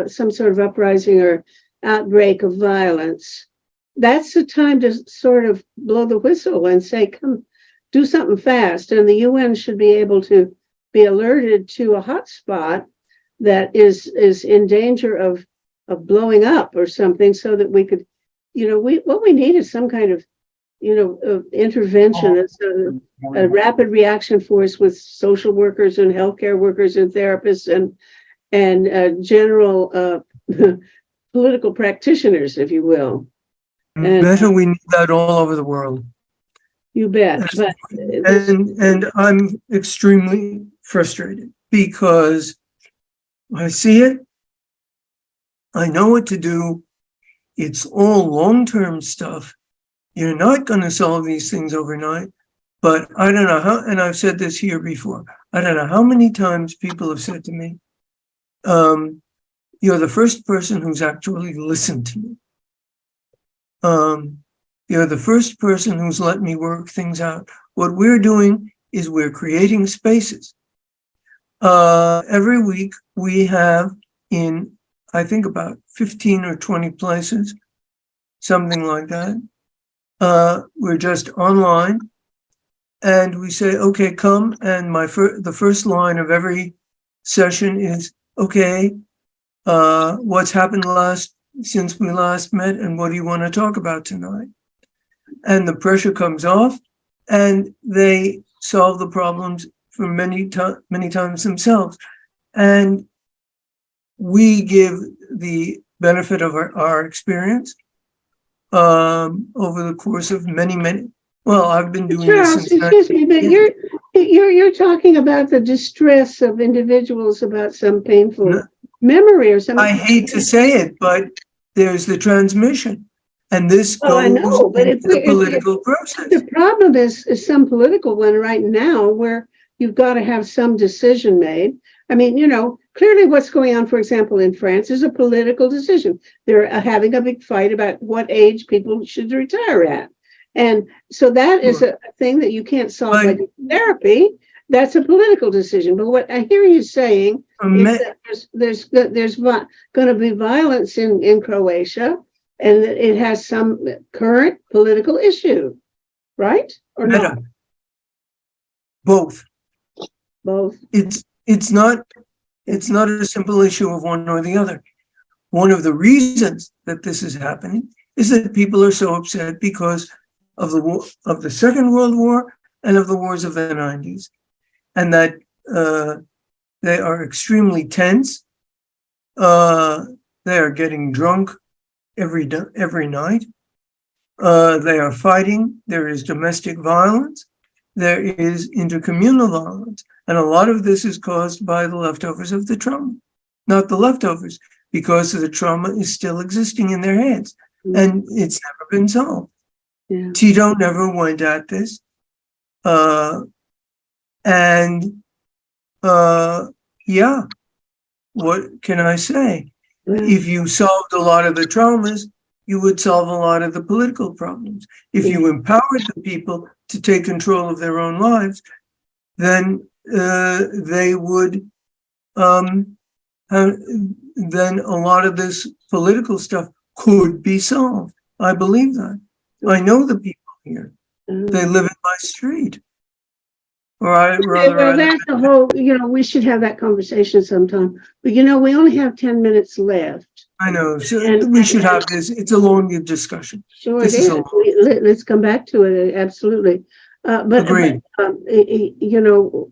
some sort of uprising or outbreak of violence, that's the time to sort of blow the whistle and say, come, do something fast. And the UN should be able to be alerted to a hot spot that is in danger of blowing up or something, so that we could, what we need is some kind of, intervention. It's a rapid reaction force with social workers and healthcare workers and therapists and general political practitioners, if you will. And better we need that all over the world. You bet. But and I'm extremely frustrated because I see it. I know what to do. It's all long-term stuff. You're not going to solve these things overnight. But I don't know how, and I've said this here before, I don't know how many times people have said to me, you're the first person who's actually listened to me. You're the first person who's let me work things out. What we're doing is we're creating spaces. Every week we have in, I think, about 15 or 20 places, something like that. We're just online, and we say, okay, come, and the first line of every session is, okay, what's happened since we last met, and what do you want to talk about tonight? And the pressure comes off, and they solve the problems for many times themselves. And we give the benefit of our experience over the course of many. Well, I've been doing Charles, this since. excuse me, but you're talking about the distress of individuals about some painful memory or something. I hate to say it, but there's the transmission. And this Oh, I goes know, but into the political process. the problem is some political one right now where you've got to have some decision made. I mean, you know, clearly what's going on, for example, in France is a political decision. They're having a big fight about what age people should retire at. And so that is a thing that you can't solve by therapy. That's a political decision. But what I hear you saying is that there's going to be violence in Croatia, and that it has some current political issue, right? Or not? Both. Both. It's not a simple issue of one or the other. One of the reasons that this is happening is that people are so upset because of the war, of the Second World War and of the wars of the 90s, and that they are extremely tense. They are getting drunk every night. They are fighting. There is domestic violence. There is intercommunal violence. And a lot of this is caused by the leftovers of the trauma. Not the leftovers, because the trauma is still existing in their heads. And it's never been solved. Yeah. Tito never went at this. Yeah, what can I say? If you solved a lot of the traumas, you would solve a lot of the political problems. If you empowered the people to take control of their own lives, then they would, then a lot of this political stuff could be solved. I believe that. I know the people here. They live in my street. Or Well, that's the whole, you know, we should have that conversation sometime. But, you know, we only have 10 minutes left. I know. So we should have this. It's a long discussion. Sure, This it is is. Let's come back to it. Absolutely. Agreed. You know,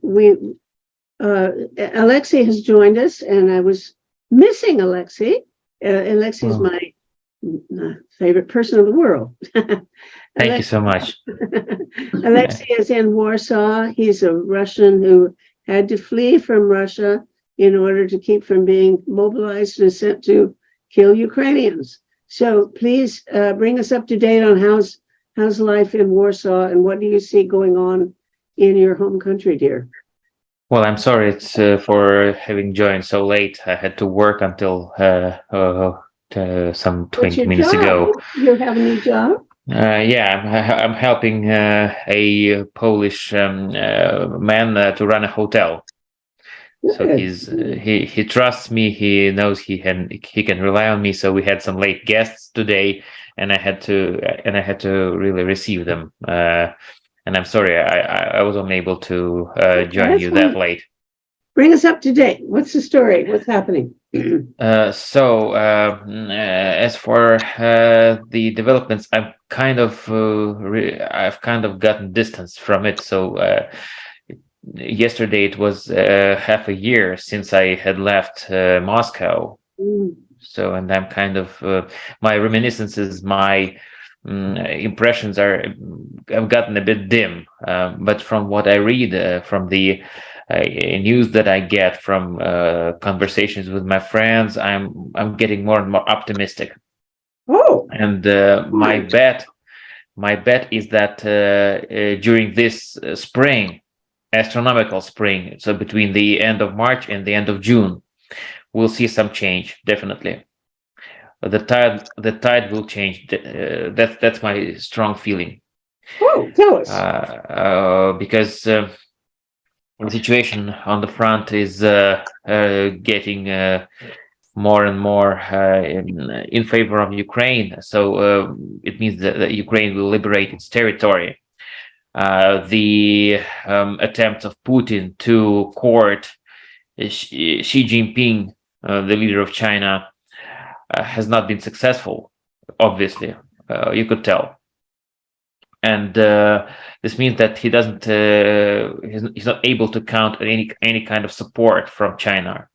Alexei has joined us, and I was missing Alexei. Alexei is my favorite person in the world. Thank you so much. Alexei is in Warsaw. He's a Russian who had to flee from Russia in order to keep from being mobilized and sent to kill Ukrainians. So please bring us up to date on how's life in Warsaw, and what do you see going on in your home country, dear? Well, I'm sorry for having joined so late. I had to work until some 20 minutes ago. You have a new job? Yeah, I'm helping a Polish man to run a hotel. So he trusts me. He knows he can rely on me. So we had some late guests today, and I had to really receive them. And I'm sorry I was unable to join you that late. Bring us up to date. What's the story? What's happening? As for the developments, I've kind of gotten distance from it. So yesterday it was half a year since I had left Moscow. So, and I'm kind of my reminiscences, my impressions have gotten a bit dim. But from what I read, from the news that I get from conversations with my friends, I'm getting more and more optimistic. Oh, and my bet is that during this spring, astronomical spring, so between the end of March and the end of June, we'll see some change. Definitely, the tide will change. That's my strong feeling. Oh, tell us. Because the situation on the front is getting more and more in favor of Ukraine. So it means that Ukraine will liberate its territory. The attempt of Putin to court Xi Jinping, the leader of China, has not been successful. Obviously, you could tell. And this means that he doesn't. He's not able to count on any kind of support from China,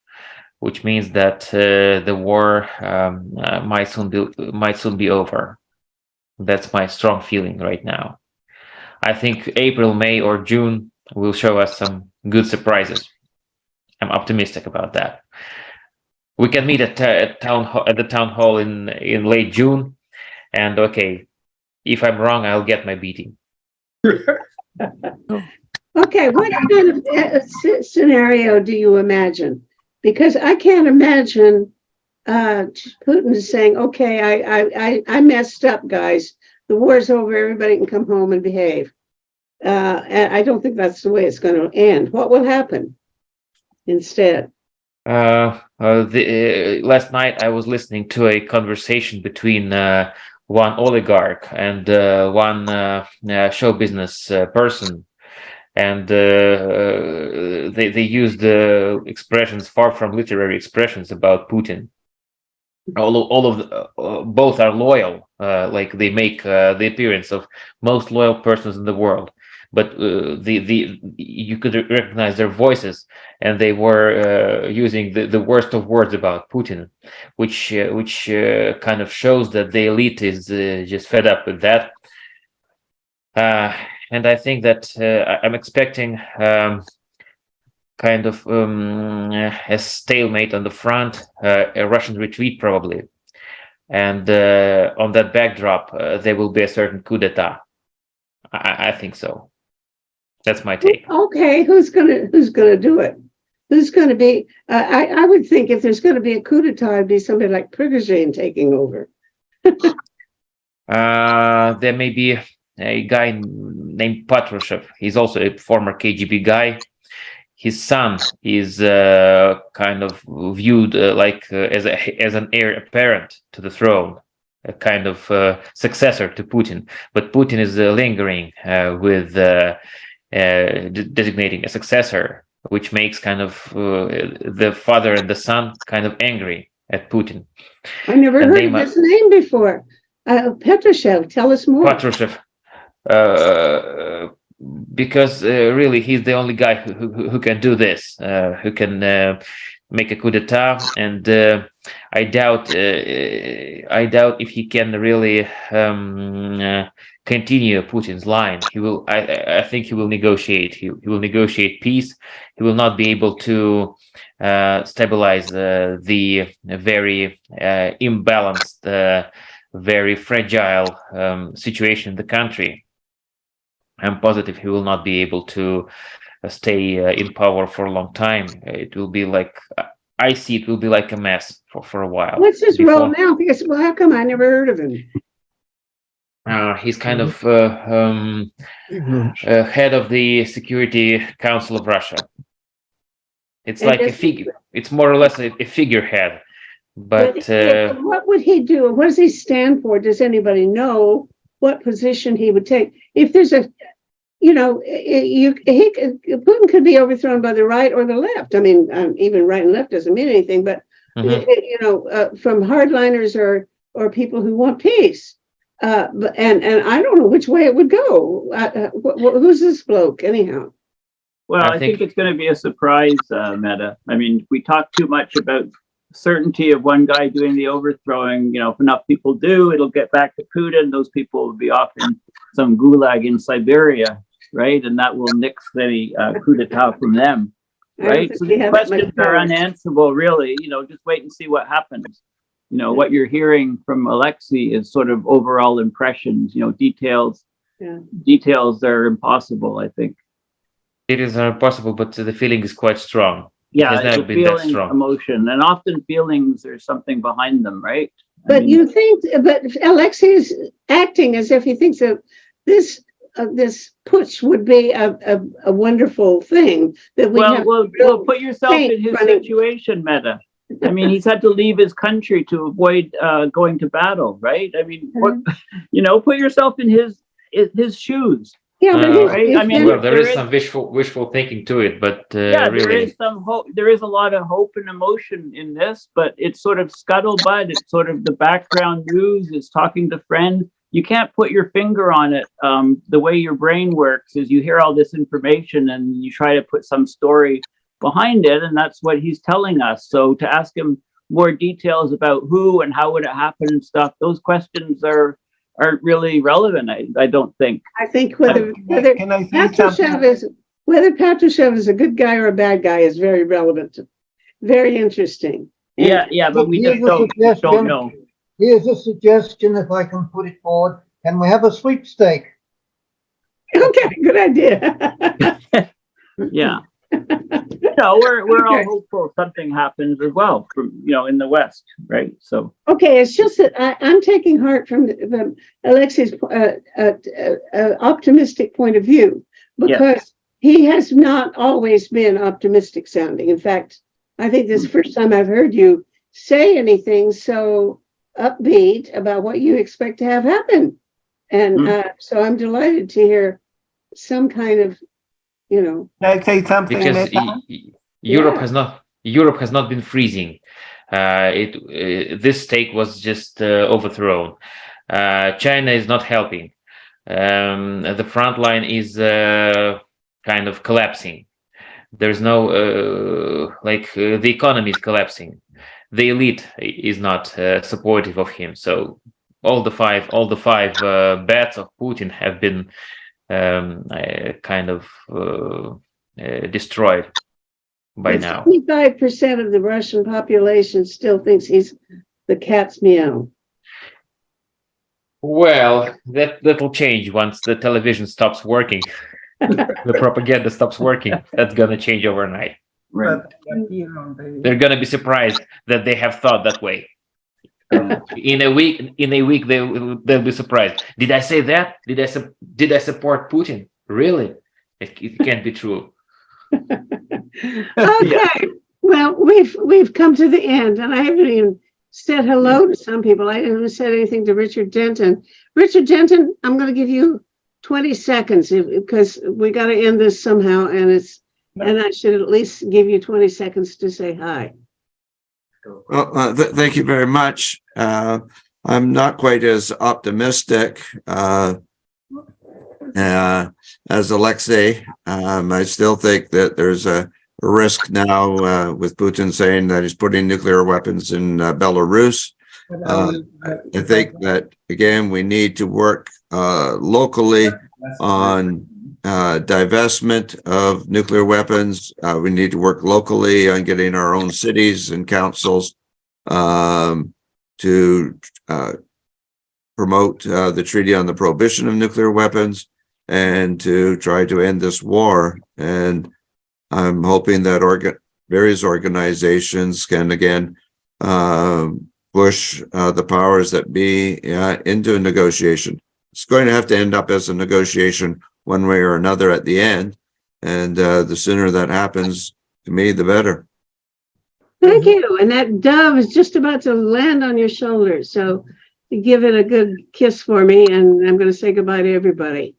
which means that the war might soon be over. That's my strong feeling right now. I think April, May, or June will show us some good surprises. I'm optimistic about that. We can meet at the town hall in late June, and okay, if I'm wrong, I'll get my beating. Okay, what kind of scenario do you imagine? Because I can't imagine Putin saying, "Okay, I messed up, guys. The war's over. Everybody can come home and behave." And I don't think that's the way it's going to end. What will happen instead? Last night I was listening to a conversation between one oligarch and one show business person, and they used expressions far from literary expressions about Putin. Both are loyal, like they make the appearance of most loyal persons in the world, but you could recognize their voices, and they were using the worst of words about Putin, which kind of shows that the elite is just fed up with that. And I think that I'm expecting kind of a stalemate on the front, a Russian retreat probably, and on that backdrop, there will be a certain coup d'état. I think so. That's my take. Okay, who's gonna do it? Who's gonna be? I would think if there's gonna be a coup d'état, it'd be somebody like Prigozhin taking over. There may be a guy named Patrushev. He's also a former KGB guy. His son is kind of viewed as an heir apparent to the throne, a kind of successor to Putin. But Putin is lingering with designating a successor, which makes kind of the father and the son kind of angry at Putin. I never heard of this name before. Patrushev, tell us more. Patrushev. Because really he's the only guy who can do this, who can make a coup d'état, and I doubt if he can really continue Putin's line. He will. I think he will negotiate. He will negotiate peace. He will not be able to stabilize the very imbalanced, very fragile situation in the country. I'm positive he will not be able to stay in power for a long time. It will be like, I see it will be like a mess for a while. What's his role now? Because, well, how come I never heard of him? He's kind of head of the Security Council of Russia. It's like a figure. It's more or less a figurehead. But what would he do? What does he stand for? Does anybody know what position he would take? If there's a, Putin could be overthrown by the right or the left. I mean, even right and left doesn't mean anything. But from hardliners or people who want peace. And I don't know which way it would go. Who's this bloke anyhow? Well, I think it's going to be a surprise, Meta. I mean, we talk too much about certainty of one guy doing the overthrowing. If enough people do, it'll get back to Putin. Those people will be off in some gulag in Siberia, right? And that will nix the coup d'etat from them, right? So the questions are unanswerable, really. Just wait and see what happens. What you're hearing from Alexei is sort of overall impressions. Details. Yeah. Details are impossible, I think. It is impossible, but the feeling is quite strong. Yeah, it's a feeling, emotion, and often feelings, there's something behind them, right? But Alexei is acting as if he thinks that this putsch would be a wonderful thing. That well, put yourself in his situation, Meta. I mean, he's had to leave his country to avoid going to battle, right? I mean, put yourself in his shoes. Yeah, but right? I mean, there is some wishful thinking to it, but really, there is some hope. There is a lot of hope and emotion in this, but it's sort of scuttlebutt. It's sort of the background news. It's talking to friends. You can't put your finger on it. The way your brain works is you hear all this information and you try to put some story behind it, and that's what he's telling us. So to ask him more details about who and how would it happen and stuff, those questions aren't really relevant. I don't think. I think whether Patrushev is a good guy or a bad guy is very relevant, very interesting. Yeah, but we Here's just a don't suggestion. know. Here's a suggestion, if I can put it forward. Can we have a sweepstake? Okay, good idea. Yeah. No, we're all Okay. hopeful something happens as well from, in the West, right? So, Okay, it's just that I'm taking heart from Alexei's optimistic point of view, because he has not always been optimistic sounding. In fact, I think this is the first time I've heard you say anything so upbeat about what you expect to have happen. And so I'm delighted to hear some kind of, Can I say something? Because Meta? Europe Yeah. has not been freezing. This stake was just overthrown. China is not helping. The front line is kind of collapsing. There's no the economy is collapsing. The elite is not supportive of him. So all the five bets of Putin have been kind of destroyed by now. 75% of the Russian population still thinks he's the cat's meow. Well, that'll change once the television stops working. The propaganda stops working. That's gonna change overnight. right. They're gonna be surprised that they have thought that way. In a week, they'll be surprised. Did I say that? Did I support Putin? Really? It can't be true. Okay, well, we've come to the end, and I haven't even said hello to some people. I haven't said anything to Richard Denton. Richard Denton, I'm going to give you 20 seconds because we got to end this somehow, and I should at least give you 20 seconds to say hi. Well, thank you very much. I'm not quite as optimistic as Alexei. I still think that there's a risk now with Putin saying that he's putting nuclear weapons in Belarus. I think that, again, we need to work locally on divestment of nuclear weapons. We need to work locally on getting our own cities and councils to promote the treaty on the prohibition of nuclear weapons and to try to end this war. And I'm hoping that various organizations can again push the powers that be into a negotiation. It's going to have to end up as a negotiation one way or another at the end. And the sooner that happens, to me, the better. Thank you. And that dove is just about to land on your shoulder. So give it a good kiss for me. And I'm going to say goodbye to everybody.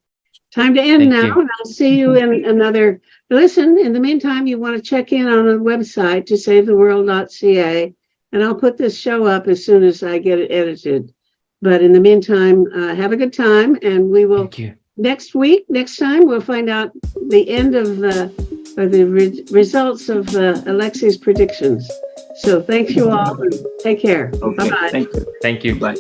Time to end Thank now. you. And I'll see you in another. Listen, in the meantime, you want to check in on the website to savetheworld.ca. And I'll put this show up as soon as I get it edited. But in the meantime, have a good time. And we will. Thank you. Next time, we'll find out the end of the results of Alexei's predictions. So thanks you all. And take care. Okay, Bye-bye. thank you. Thank you. Bye.